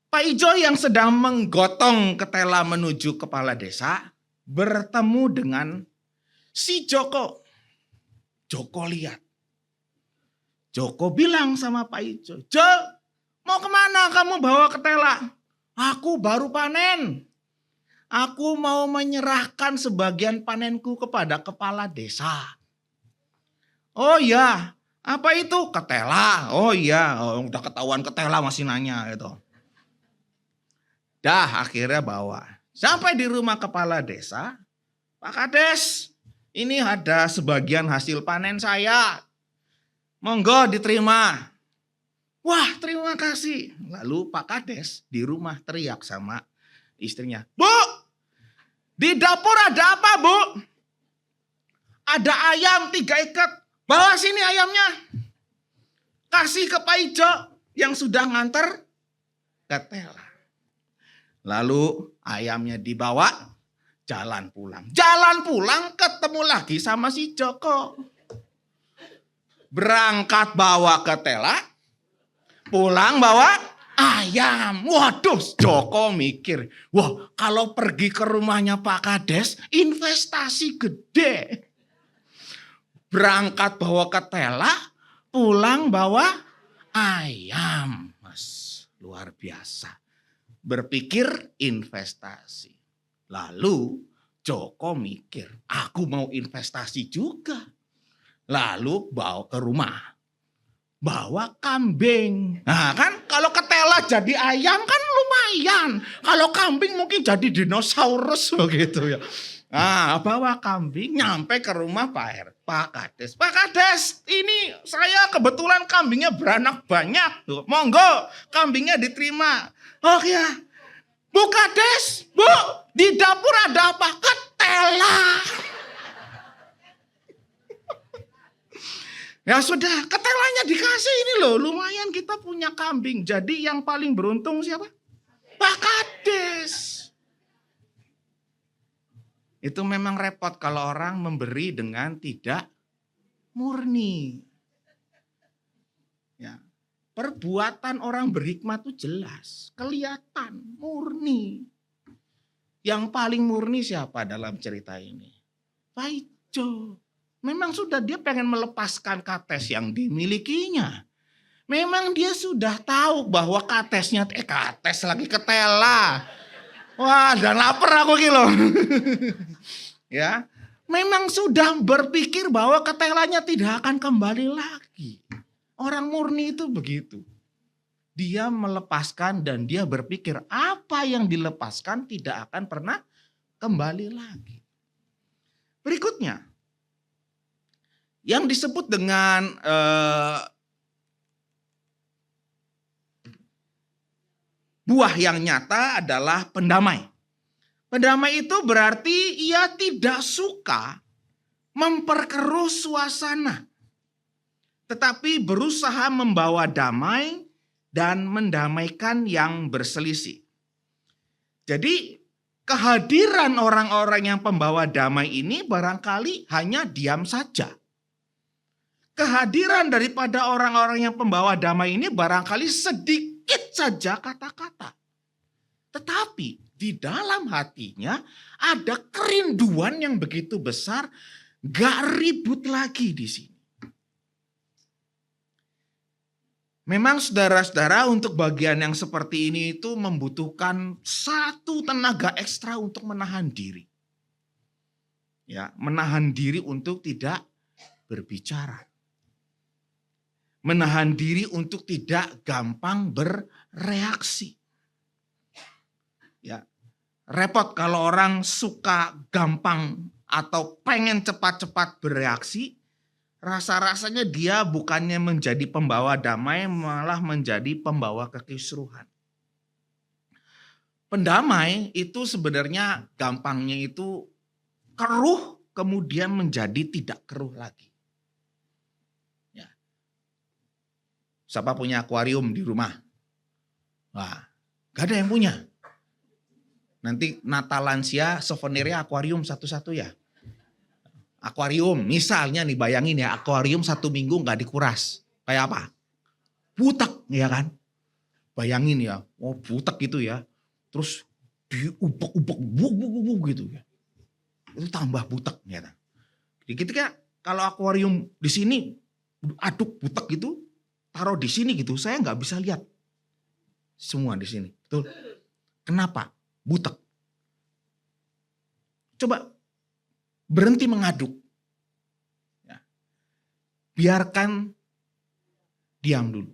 Pak Ijo yang sedang menggotong ketela menuju kepala desa bertemu dengan si Joko. Joko lihat. Joko bilang sama Pak Ijo, "Jo, mau kemana kamu bawa ketela? Aku baru panen. Aku mau menyerahkan sebagian panenku kepada kepala desa." "Oh ya, apa itu?" "Ketela." "Oh iya, udah ketahuan ketela masih nanya gitu." Dah akhirnya bawa. Sampai di rumah kepala desa, "Pak Kades, ini ada sebagian hasil panen saya. Monggo diterima." "Wah, terima kasih." Lalu Pak Kades di rumah teriak sama istrinya, "Bu, di dapur ada apa, Bu?" "Ada ayam 3 ikat. Bawa sini ayamnya. Kasih ke Pak Ijo yang sudah nganter ketela." Lalu ayamnya dibawa, jalan pulang. Jalan pulang ketemu lagi sama si Joko. Berangkat bawa ketela, pulang bawa ayam. Waduh, Joko mikir, wah kalau pergi ke rumahnya Pak Kades, investasi gede. Berangkat bawa ketela, pulang bawa ayam. Mas, luar biasa. Berpikir investasi. Lalu Joko mikir, aku mau investasi juga. Lalu bawa ke rumah. Bawa kambing. Nah kan kalau ketela jadi ayam kan lumayan. Kalau kambing mungkin jadi dinosaurus begitu ya. Nah bawa kambing nyampe ke rumah Pak Kades. "Pak Kades, ini saya kebetulan kambingnya beranak banyak. Monggo kambingnya diterima." "Oh ya, Bu Kades, Bu, di dapur ada apa?" "Ketela." Ya sudah, ketelanya dikasih ini loh, lumayan kita punya kambing. Jadi yang paling beruntung siapa? Pak Kades. Itu memang repot kalau orang memberi dengan tidak murni. Ya, perbuatan orang berhikmat itu jelas, kelihatan, murni. Yang paling murni siapa dalam cerita ini? Pak Ijo. Memang sudah dia pengen melepaskan kates yang dimilikinya. Memang dia sudah tahu bahwa katesnya, kates lagi ketela. Wah, dan lapar aku gitu. Ya, memang sudah berpikir bahwa ketelannya tidak akan kembali lagi. Orang murni itu begitu. Dia melepaskan dan dia berpikir apa yang dilepaskan tidak akan pernah kembali lagi. Berikutnya, yang disebut dengan buah yang nyata adalah pendamai. Pendamai itu berarti ia tidak suka memperkeruh suasana, tetapi berusaha membawa damai dan mendamaikan yang berselisih. Jadi kehadiran orang-orang yang pembawa damai ini barangkali hanya diam saja. Kehadiran daripada orang-orang yang pembawa damai ini barangkali sedikit saja kata-kata. Tetapi di dalam hatinya ada kerinduan yang begitu besar, gak ribut lagi di sini. Memang saudara-saudara untuk bagian yang seperti ini itu membutuhkan satu tenaga ekstra untuk menahan diri. Ya, menahan diri untuk tidak berbicara. Menahan diri untuk tidak gampang bereaksi. Ya, repot kalau orang suka gampang atau pengen cepat-cepat bereaksi, rasa-rasanya dia bukannya menjadi pembawa damai, malah menjadi pembawa kekisruhan. Pendamai itu sebenarnya gampangnya itu keruh kemudian menjadi tidak keruh lagi. Ya. Siapa punya akuarium di rumah? Wah, gak ada yang punya. Nanti Natal lansia souvenirnya akuarium satu-satu ya. Akuarium, misalnya nih bayangin ya, akuarium 1 minggu gak dikuras. Kayak apa? Butek ya kan? Bayangin ya, oh butek gitu ya. Terus diubek-ubek gitu ya. Itu tambah butek ya. Jadi ketika kalau akuarium di sini aduk butek gitu, taruh di sini gitu, saya nggak bisa lihat semua di sini. Betul? Kenapa? Butek. Coba berhenti mengaduk. Ya. Biarkan diam dulu.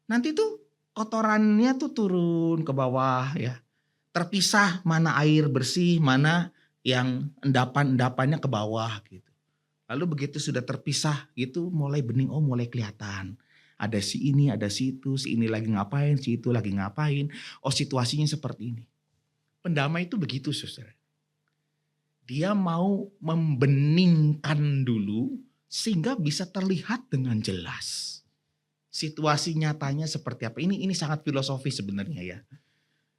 Nanti tuh kotorannya tuh turun ke bawah ya. Terpisah mana air bersih, mana yang endapan-endapannya ke bawah gitu. Lalu begitu sudah terpisah gitu mulai bening, oh mulai kelihatan. Ada si ini, ada si itu, si ini lagi ngapain, si itu lagi ngapain. Oh situasinya seperti ini. Pendamai itu begitu saudara. Dia mau membeningkan dulu sehingga bisa terlihat dengan jelas. Situasi nyatanya seperti apa. Ini sangat filosofis sebenarnya ya.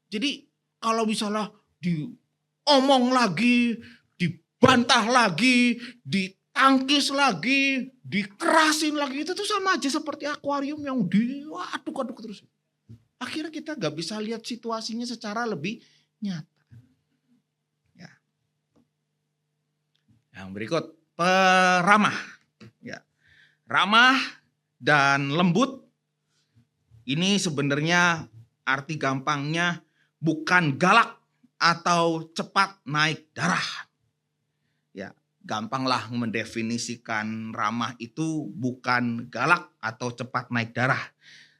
Jadi kalau misalnya diomong lagi, dibantah lagi, ditangkis lagi, dikerasin lagi, itu tuh sama aja seperti akuarium yang diaduk-aduk terus. Akhirnya kita gak bisa lihat situasinya secara lebih nyata. Ya. Yang berikut, peramah. Ya. Ramah dan lembut, ini sebenarnya arti gampangnya bukan galak atau cepat naik darah. Ya, gampanglah mendefinisikan ramah itu bukan galak atau cepat naik darah.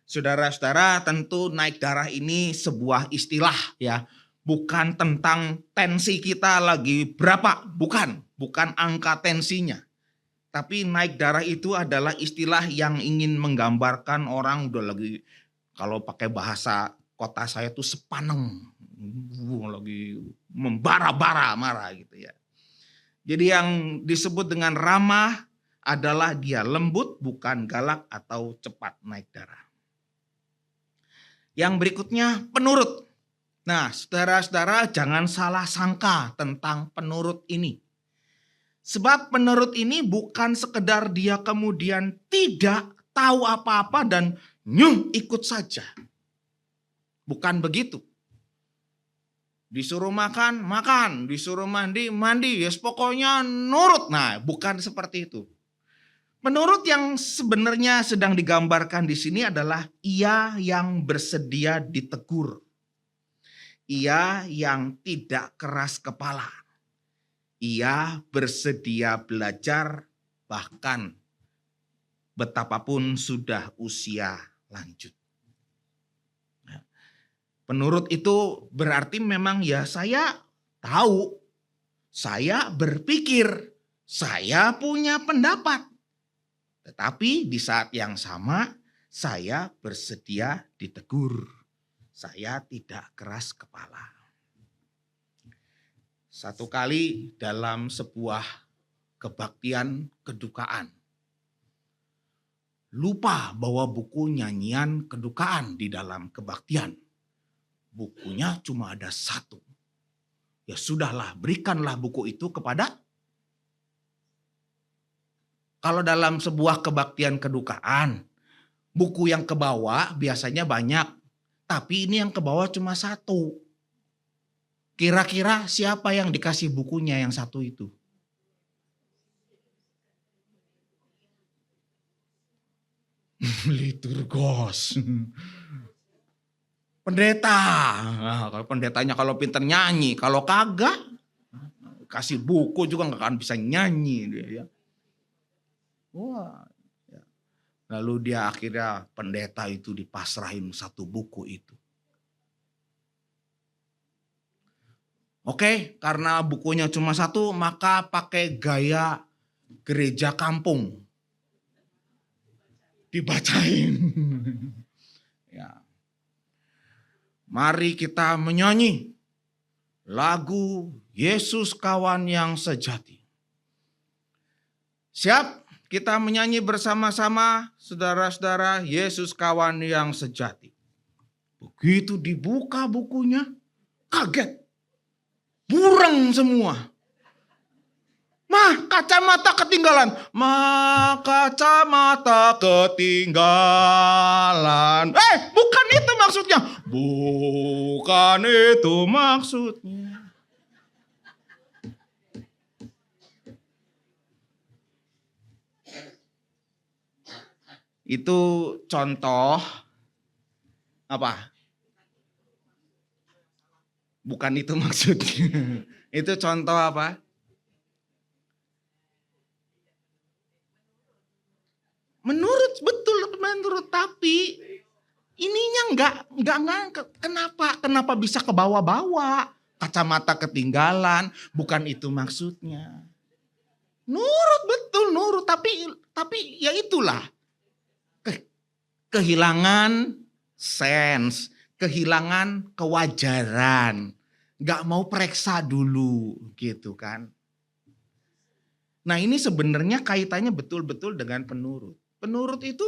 Saudara-saudara, tentu naik darah ini sebuah istilah ya. Bukan tentang tensi kita lagi berapa, bukan angka tensinya. Tapi naik darah itu adalah istilah yang ingin menggambarkan orang udah lagi, kalau pakai bahasa kota saya tuh sepaneng, lagi membara-bara marah gitu ya. Jadi yang disebut dengan ramah adalah dia lembut, bukan galak atau cepat naik darah. Yang berikutnya penurut. Nah, saudara-saudara jangan salah sangka tentang penurut ini. Sebab penurut ini bukan sekedar dia kemudian tidak tahu apa-apa dan ikut saja. Bukan begitu. Disuruh makan, makan. Disuruh mandi, mandi. Yes, pokoknya nurut. Nah, bukan seperti itu. Penurut yang sebenarnya sedang digambarkan di sini adalah ia yang bersedia ditegur. ia yang tidak keras kepala. Ia bersedia belajar bahkan betapapun sudah usia lanjut. Penurut itu berarti memang ya saya tahu, saya berpikir, saya punya pendapat. Tetapi di saat yang sama saya bersedia ditegur. Saya tidak keras kepala. Satu kali dalam sebuah kebaktian kedukaan, lupa bawa buku nyanyian kedukaan di dalam kebaktian. Bukunya cuma ada satu. Ya sudahlah, berikanlah buku itu kepada. Kalau dalam sebuah kebaktian kedukaan, buku yang kebawa biasanya banyak. Tapi ini yang kebawa cuma satu. Kira-kira siapa yang dikasih bukunya yang satu itu? Liturgos. Pendeta. Nah, kalau pendetanya kalau pintar nyanyi, kalau kagak kasih buku juga nggak akan bisa nyanyi dia ya. Wah. Ya. Lalu dia akhirnya pendeta itu dipasrahin satu buku itu. Oke, karena bukunya cuma satu, maka pakai gaya gereja kampung. Dibacain. Ya. Mari kita menyanyi lagu Yesus Kawan yang Sejati. Siap, kita menyanyi bersama-sama, saudara-saudara, Yesus Kawan yang Sejati. Begitu dibuka bukunya, kaget. Burem semua. Mah, kacamata ketinggalan. Mah, kacamata ketinggalan. Bukan itu maksudnya. Bukan itu maksudnya. Itu contoh apa? Bukan itu maksudnya. Itu contoh apa? Menurut tapi ininya enggak kenapa bisa ke bawah-bawah? Kacamata ketinggalan, bukan itu maksudnya. Nurut tapi ya itulah. Kehilangan sense, kehilangan kewajaran. Gak mau periksa dulu gitu kan. Nah ini sebenarnya kaitannya betul-betul dengan penurut. Penurut itu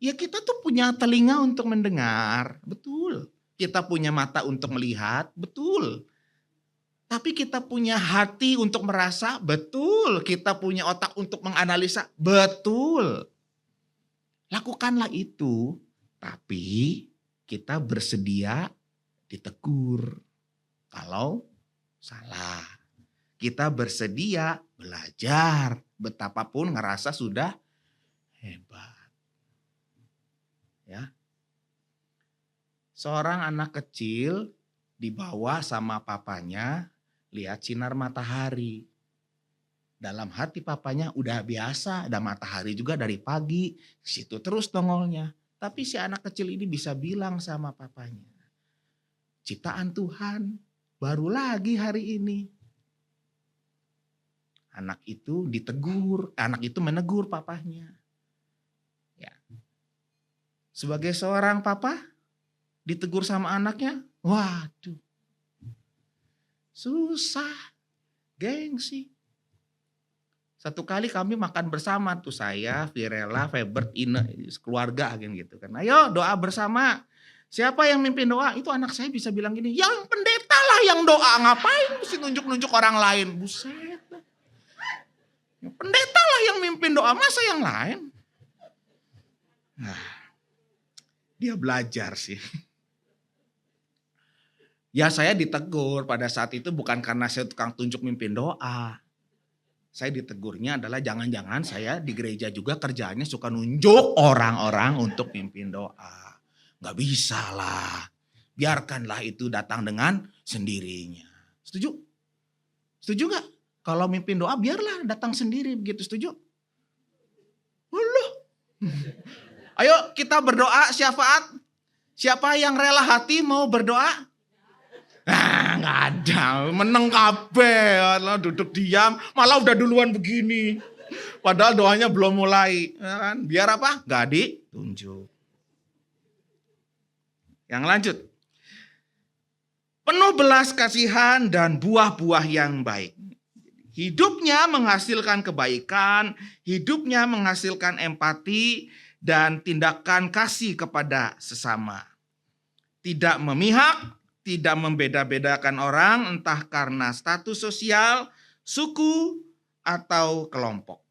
ya kita tuh punya telinga untuk mendengar, betul. Kita punya mata untuk melihat, betul. Tapi kita punya hati untuk merasa, betul. Kita punya otak untuk menganalisa, betul. Lakukanlah itu, tapi kita bersedia ditegur kalau salah. Kita bersedia belajar, betapapun ngerasa sudah hebat. Ya. Seorang anak kecil dibawa sama papanya lihat sinar matahari. Dalam hati papanya udah biasa, ada matahari juga dari pagi, situ terus nongolnya. Tapi si anak kecil ini bisa bilang sama papanya, ciptaan Tuhan baru lagi hari ini. Anak itu menegur papanya. Ya. Sebagai seorang papa, ditegur sama anaknya, waduh, susah, gengsi. Satu kali kami makan bersama tuh saya, Virela, Febert, Ine, keluarga gitu kan. Ayo doa bersama. Siapa yang mimpin doa? Itu anak saya bisa bilang gini, yang pendeta lah yang doa. Ngapain mesti nunjuk-nunjuk orang lain? Buset. Yang pendeta lah yang mimpin doa, masa yang lain? Nah, dia belajar sih. Ya saya ditegur pada saat itu bukan karena saya tukang tunjuk mimpin doa. Saya ditegurnya adalah jangan-jangan saya di gereja juga kerjaannya suka nunjuk orang-orang untuk mimpin doa. Gak bisa lah. biarkanlah itu datang dengan sendirinya. Setuju? Setuju gak? Kalau mimpin doa biarlah datang sendiri, begitu, setuju? Loh. Ayo kita berdoa syafaat. Siapa yang rela hati mau berdoa? Nggak ada, meneng kabeh, duduk diam, malah udah duluan begini. Padahal doanya belum mulai. Biar apa? Nggak ditunjuk. Yang lanjut. Penuh belas kasihan dan buah-buah yang baik. Hidupnya menghasilkan kebaikan, hidupnya menghasilkan empati, dan tindakan kasih kepada sesama. Tidak memihak, tidak membeda-bedakan orang, entah karena status sosial, suku, atau kelompok.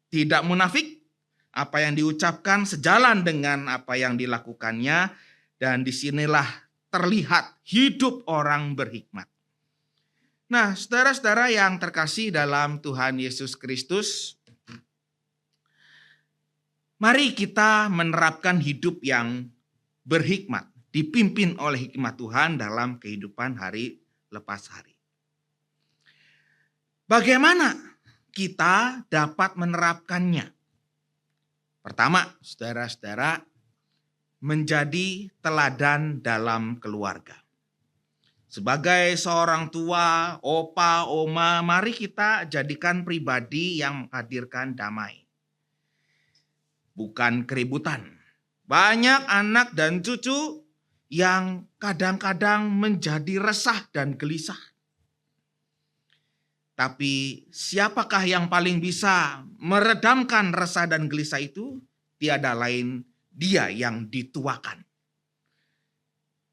Tidak munafik, apa yang diucapkan sejalan dengan apa yang dilakukannya, dan disinilah terlihat hidup orang berhikmat. Nah, saudara-saudara yang terkasih dalam Tuhan Yesus Kristus, mari kita menerapkan hidup yang berhikmat, dipimpin oleh hikmat Tuhan dalam kehidupan hari lepas hari. Bagaimana kita dapat menerapkannya? Pertama, saudara-saudara, menjadi teladan dalam keluarga. Sebagai seorang tua, opa, oma, mari kita jadikan pribadi yang menghadirkan damai. Bukan keributan. Banyak anak dan cucu yang kadang-kadang menjadi resah dan gelisah. Tapi siapakah yang paling bisa meredamkan resah dan gelisah itu? Tiada lain, Dia yang dituakan.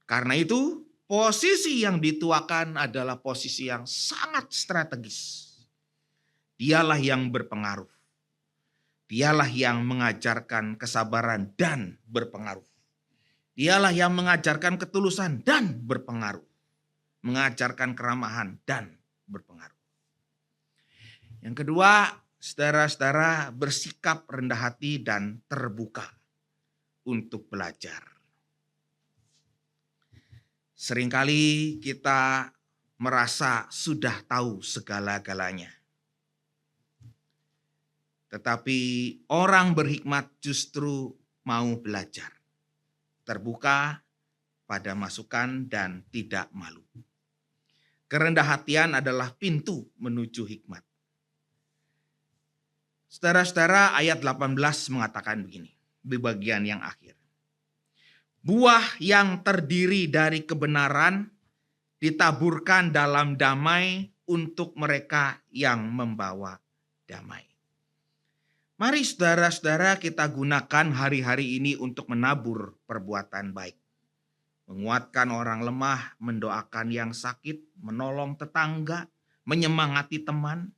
Karena itu, posisi yang dituakan adalah posisi yang sangat strategis. Dialah yang berpengaruh. Dialah yang mengajarkan kesabaran dan berpengaruh. Dialah yang mengajarkan ketulusan dan berpengaruh. Mengajarkan keramahan dan berpengaruh. Yang kedua, saudara-saudara bersikap rendah hati dan terbuka untuk belajar. Seringkali kita merasa sudah tahu segala-galanya. Tetapi orang berhikmat justru mau belajar. Terbuka pada masukan dan tidak malu. Kerendahan adalah pintu menuju hikmat. Saudara-saudara, ayat 18 mengatakan begini, di bagian yang akhir. Buah yang terdiri dari kebenaran ditaburkan dalam damai untuk mereka yang membawa damai. Mari saudara-saudara kita gunakan hari-hari ini untuk menabur perbuatan baik. Menguatkan orang lemah, mendoakan yang sakit, menolong tetangga, menyemangati teman.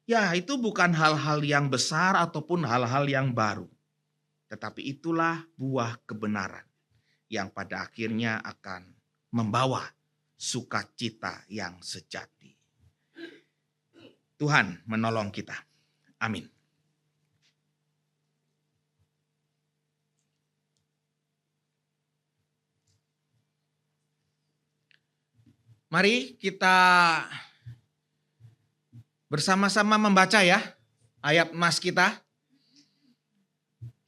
Ya, itu bukan hal-hal yang besar ataupun hal-hal yang baru. Tetapi itulah buah kebenaran yang pada akhirnya akan membawa sukacita yang sejati. Tuhan menolong kita. Amin. Mari kita bersama-sama membaca ya ayat emas kita.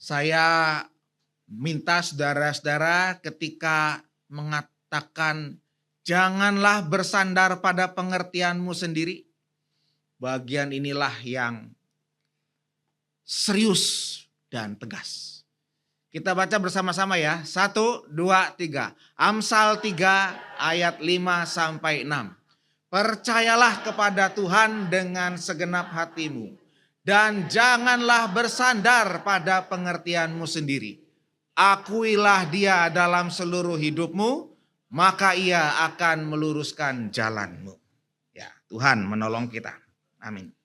Saya minta saudara-saudara ketika mengatakan janganlah bersandar pada pengertianmu sendiri. Bagian inilah yang serius dan tegas. Kita baca bersama-sama ya. 1, 2, 3. Amsal 3 ayat 5-6. Percayalah kepada Tuhan dengan segenap hatimu. Dan janganlah bersandar pada pengertianmu sendiri. Akuilah Dia dalam seluruh hidupmu, maka Ia akan meluruskan jalanmu. Ya, Tuhan menolong kita. Amin.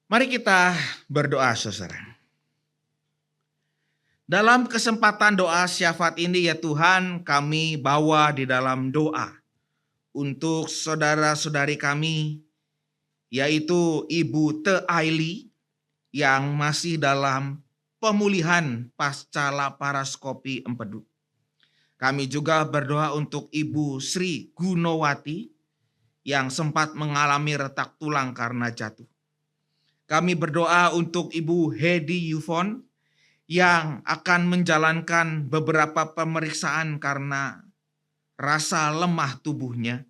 Mari kita berdoa, saudara. Dalam kesempatan doa syafaat ini ya Tuhan, kami bawa di dalam doa untuk saudara-saudari kami, yaitu Ibu Te Aili yang masih dalam pemulihan pasca laparoskopi empedu. Kami juga berdoa untuk Ibu Sri Gunowati yang sempat mengalami retak tulang karena jatuh. Kami berdoa untuk Ibu Hedi Yufon yang akan menjalankan beberapa pemeriksaan karena rasa lemah tubuhnya.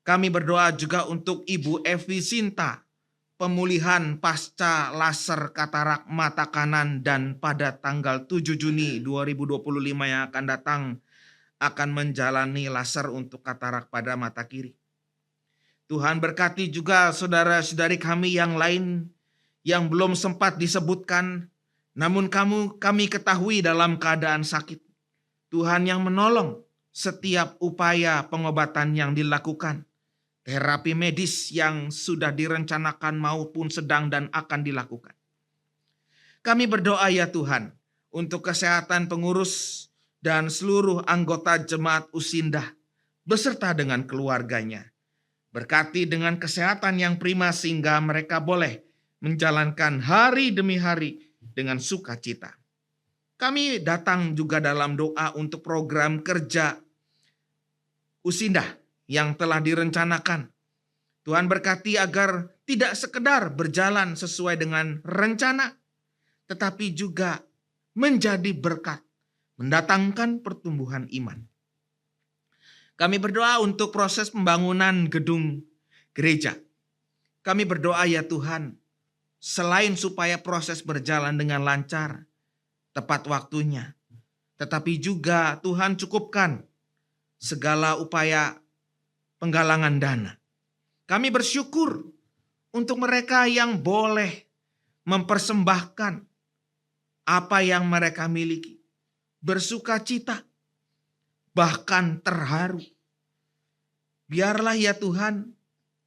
Kami berdoa juga untuk Ibu Evi Sinta, pemulihan pasca laser katarak mata kanan dan pada tanggal 7 Juni 2025 yang akan datang akan menjalani laser untuk katarak pada mata kiri. Tuhan berkati juga saudara-saudari kami yang lain yang belum sempat disebutkan, namun kami ketahui dalam keadaan sakit. Tuhan yang menolong setiap upaya pengobatan yang dilakukan, terapi medis yang sudah direncanakan maupun sedang dan akan dilakukan. Kami berdoa ya Tuhan untuk kesehatan pengurus dan seluruh anggota jemaat Usindah beserta dengan keluarganya. Berkati dengan kesehatan yang prima sehingga mereka boleh menjalankan hari demi hari dengan sukacita. Kami datang juga dalam doa untuk program kerja Usindah yang telah direncanakan. Tuhan berkati agar tidak sekedar berjalan sesuai dengan rencana, tetapi juga menjadi berkat, mendatangkan pertumbuhan iman. Kami berdoa untuk proses pembangunan gedung gereja. Kami berdoa ya Tuhan, selain supaya proses berjalan dengan lancar, tepat waktunya, tetapi juga Tuhan cukupkan segala upaya penggalangan dana. Kami bersyukur untuk mereka yang boleh mempersembahkan apa yang mereka miliki, bersuka cita, bahkan terharu. Biarlah ya Tuhan,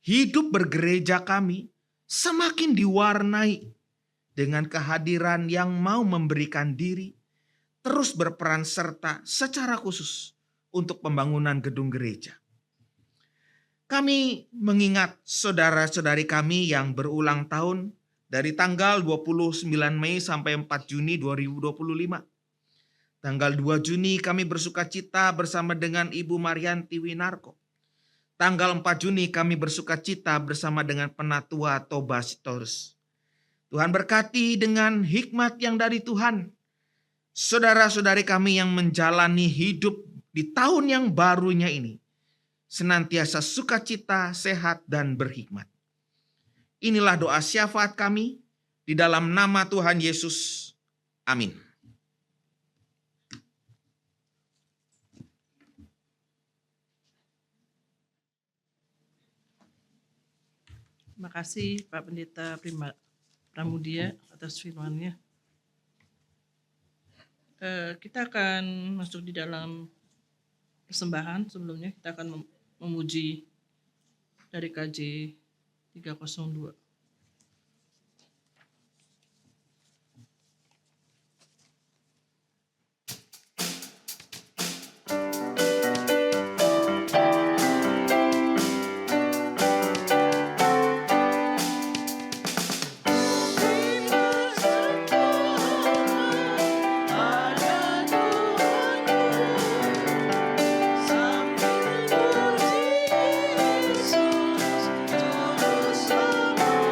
hidup bergereja kami semakin diwarnai dengan kehadiran yang mau memberikan diri, terus berperan serta secara khusus untuk pembangunan gedung gereja. Kami mengingat saudara-saudari kami yang berulang tahun dari tanggal 29 Mei sampai 4 Juni 2025. Tanggal 2 Juni kami bersuka cita bersama dengan Ibu Marianti Winarko. Tanggal 4 Juni kami bersuka cita bersama dengan Penatua Toba Sitorus. Tuhan berkati dengan hikmat yang dari Tuhan. Saudara-saudari kami yang menjalani hidup di tahun yang barunya ini senantiasa sukacita, sehat, dan berhikmat. Inilah doa syafaat kami di dalam nama Tuhan Yesus. Amin. Terima kasih Pak Pendeta Pramudia atas firman-Nya. Kita akan masuk di dalam persembahan. Sebelumnya kita akan memuji dari KJ 302. Sambil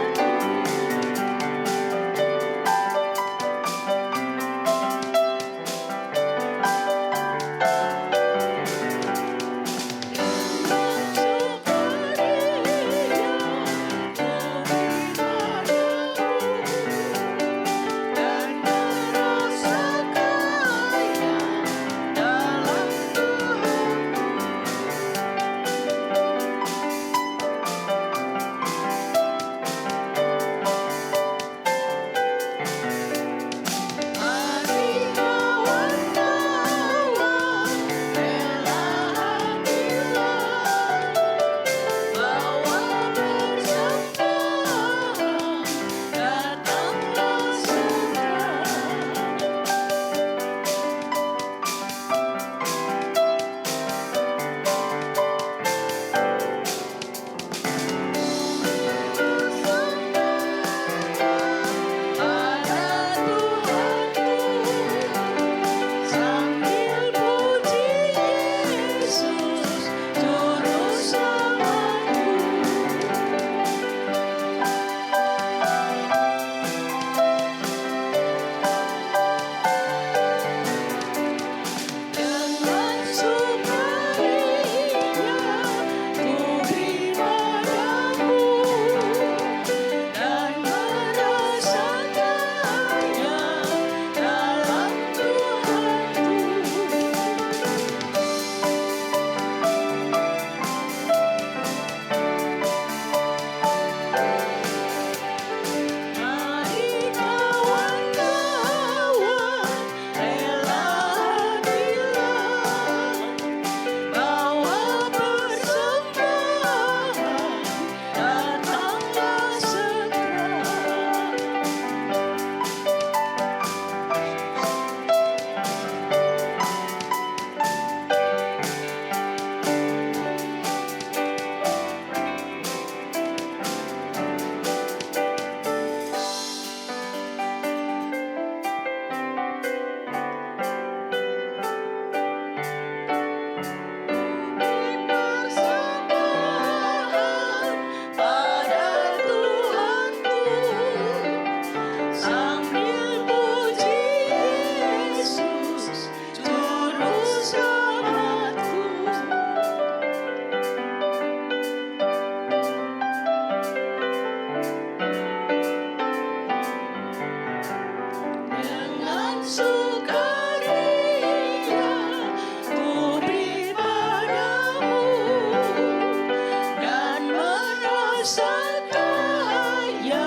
percaya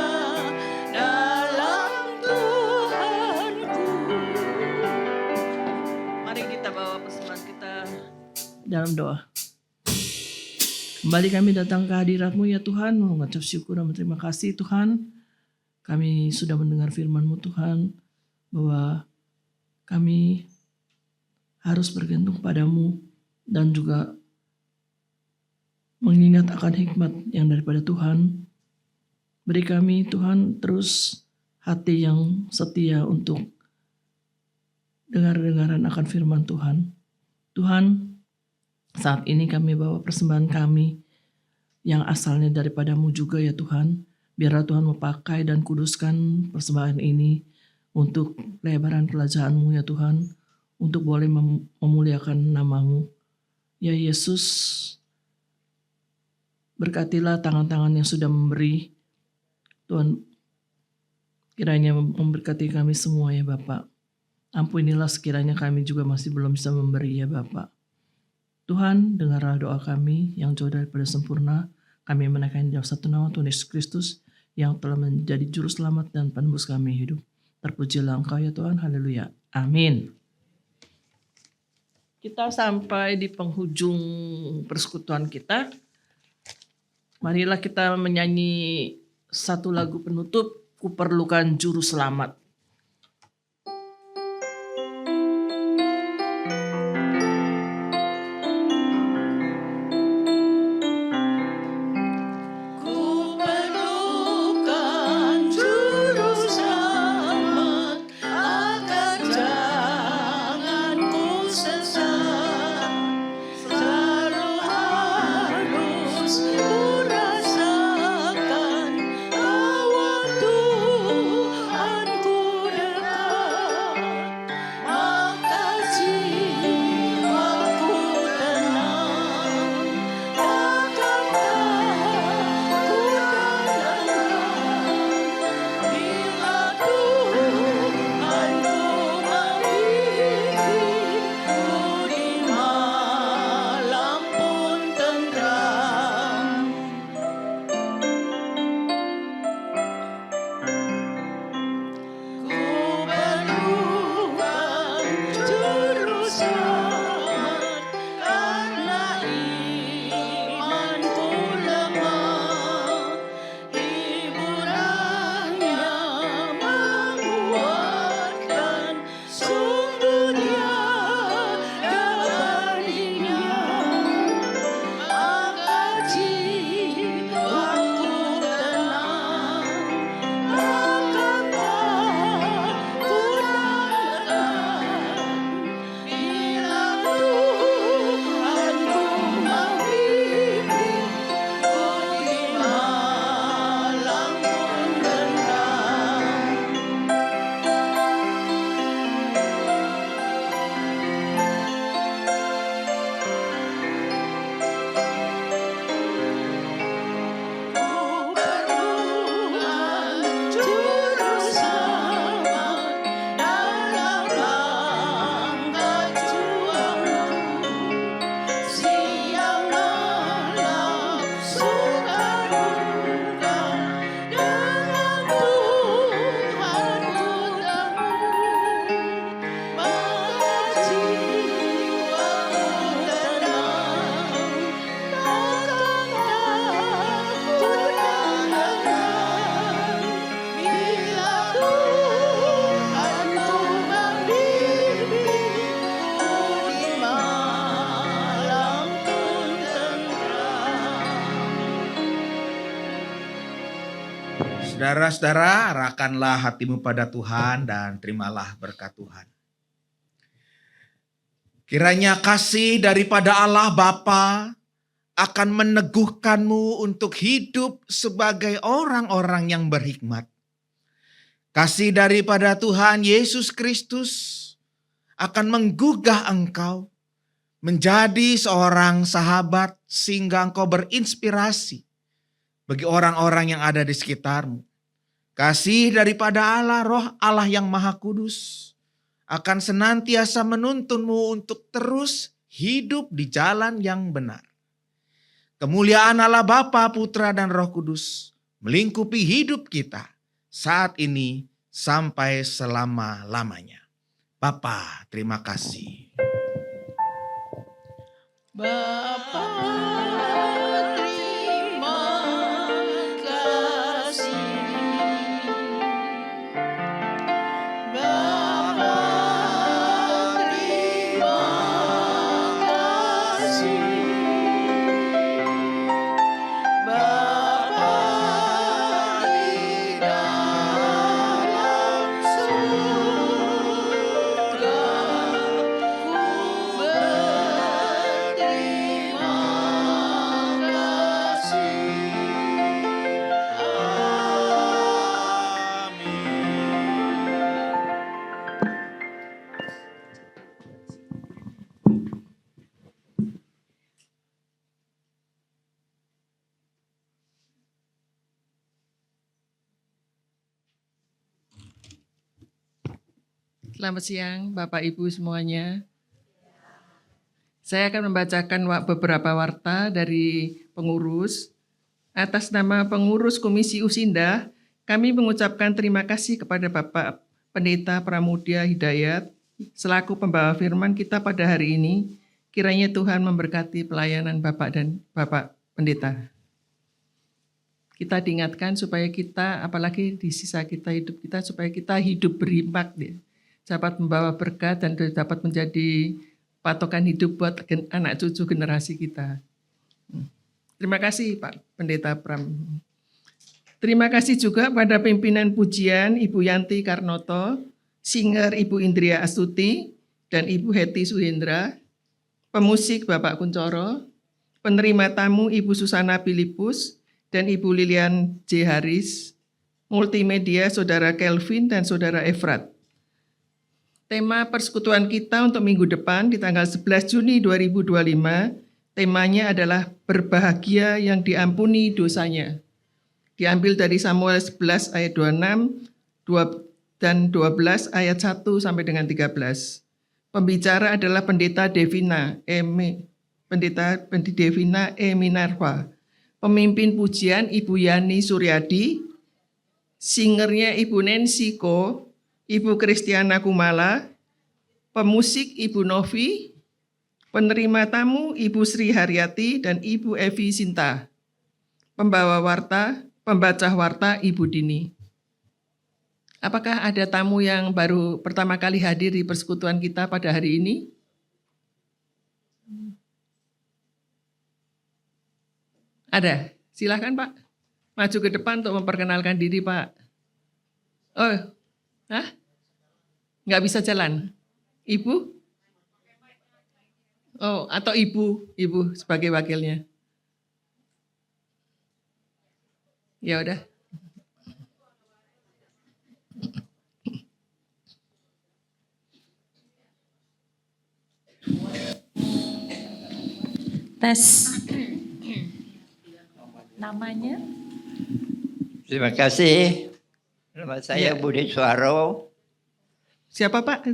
dalam Tuhanku. Mari kita bawa persembahan kita dalam doa. Kembali kami datang ke hadirat-Mu ya Tuhan, mengucap syukur dan berterima kasih Tuhan. Kami sudah mendengar firman-Mu Tuhan, bahwa kami harus bergantung padamu dan juga mengingat akan hikmat yang daripada Tuhan. Beri kami Tuhan terus hati yang setia untuk dengar-dengaran akan firman Tuhan. Tuhan, saat ini kami bawa persembahan kami yang asalnya daripadamu juga ya Tuhan. Biarlah Tuhan memakai dan kuduskan persembahan ini untuk lebaran kerajaan-Mu ya Tuhan. Untuk boleh memuliakan nama-Mu. Ya Yesus, berkatilah tangan-tangan yang sudah memberi. Tuhan, kiranya memberkati kami semua ya Bapak. Ampunilah sekiranya kami juga masih belum bisa memberi ya Bapak. Tuhan, dengarlah doa kami yang jauh daripada sempurna. Kami menaikkan dalam satu nama Tuhan Yesus Kristus yang telah menjadi juru selamat dan penebus kami hidup. Terpujilah Engkau ya Tuhan, haleluya. Amin. Kita sampai di penghujung persekutuan kita. Marilah kita menyanyi satu lagu penutup, Kuperlukan Juru Selamat. Saudara-saudara, arahkanlah hatimu pada Tuhan dan terimalah berkat Tuhan. Kiranya kasih daripada Allah Bapa akan meneguhkanmu untuk hidup sebagai orang-orang yang berhikmat. Kasih daripada Tuhan Yesus Kristus akan menggugah engkau menjadi seorang sahabat sehingga engkau berinspirasi bagi orang-orang yang ada di sekitarmu. Kasih daripada Allah, Roh Allah yang Maha Kudus akan senantiasa menuntunmu untuk terus hidup di jalan yang benar. kemuliaan Allah Bapa, Putra, dan Roh Kudus melingkupi hidup kita saat ini sampai selama-lamanya. Bapa, terima kasih. Bapa, terima kasih. Bapa, terima kasih. Bapa di dalam surga, ku berterima kasih. Amin. Selamat siang Bapak Ibu semuanya. Saya akan membacakan beberapa warta dari pengurus. Atas nama pengurus Komisi Usinda, kami mengucapkan terima kasih kepada Bapak Pendeta Pramudia Hidayat selaku pembawa firman kita pada hari ini. Kiranya Tuhan memberkati pelayanan Bapak dan Bapak Pendeta. Kita diingatkan supaya kita, apalagi di sisa kita hidup kita, supaya kita hidup berimpak, dapat membawa berkat dan dapat menjadi patokan hidup buat anak cucu generasi kita. Terima kasih Pak Pendeta Pram. Terima kasih juga pada pimpinan pujian Ibu Yanti Karnoto, singer Ibu Indria Astuti, dan Ibu Heti Suhendra, pemusik Bapak Kuncoro, penerima tamu Ibu Susana Filipus, dan Ibu Lilian J. Haris, multimedia Saudara Kelvin dan Saudara Efrat. Tema persekutuan kita untuk minggu depan di tanggal 11 Juni 2025, temanya adalah berbahagia yang diampuni dosanya. Diambil dari Samuel 11 ayat 26 dan 12 ayat 1 sampai dengan 13. Pembicara adalah Pendeta Devina Minerva. Pemimpin pujian Ibu Yani Suryadi, singernya Ibu Nancy Ko, Ibu Kristiana Kumala, pemusik Ibu Novi, penerima tamu Ibu Sri Haryati dan Ibu Evi Sinta. Pembawa warta, pembaca warta Ibu Dini. Apakah ada tamu yang baru pertama kali hadir di persekutuan kita pada hari ini? Ada? Silakan Pak. Maju ke depan untuk memperkenalkan diri Pak. Oh, nggak bisa jalan? Ibu? Oh, atau ibu sebagai wakilnya. Ya udah. Tes. Namanya? Terima kasih. Nama saya Ya. Budi Suaro. Siapa Pak?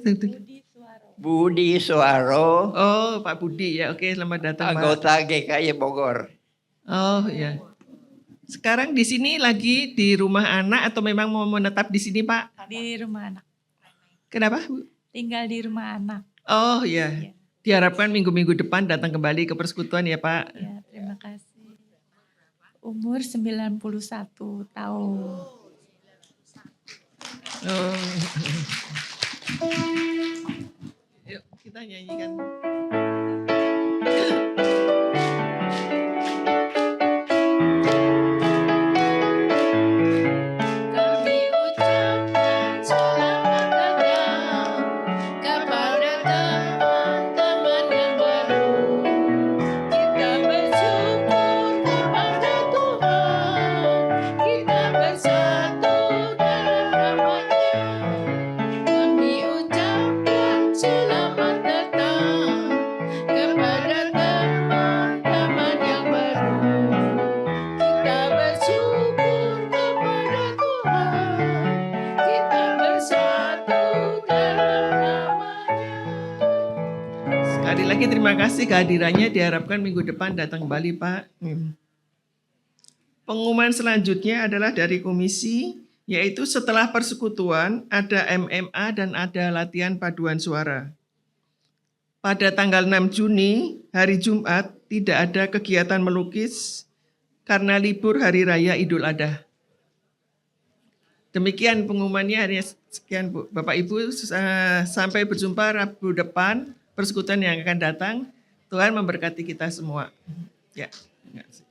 Budi Suaro, Oh, Pak Budi ya. Oke, selamat datang Pak. anggota GKI Bogor. Oh, ya. Sekarang di sini lagi di rumah anak atau memang mau menetap di sini, Pak? Di rumah anak. Kenapa, Bu? Tinggal di rumah anak. Oh, ya. Ya. Diharapkan minggu-minggu depan datang kembali ke persekutuan ya, Pak. Ya, terima kasih. Umur 91 tahun. Oh. Yuk, kita nyanyikan. Kami ucapkan selamat datang kepada teman-teman yang baru. Kita bersyukur kepada Tuhan, kita bersatu dalam nama-Nya. Kami ucapkan selamat datang lagi terima kasih kehadirannya, diharapkan minggu depan datang kembali Pak. Pengumuman selanjutnya adalah dari komisi, yaitu setelah persekutuan ada MMA dan ada latihan paduan suara. Pada tanggal 6 Juni, hari Jumat, tidak ada kegiatan melukis karena libur Hari Raya Idul Adha. Demikian pengumumannya, hanya sekian Bu. Bapak Ibu, sampai berjumpa Rabu depan, persekutuan yang akan datang. Tuhan memberkati kita semua. Ya, terima kasih.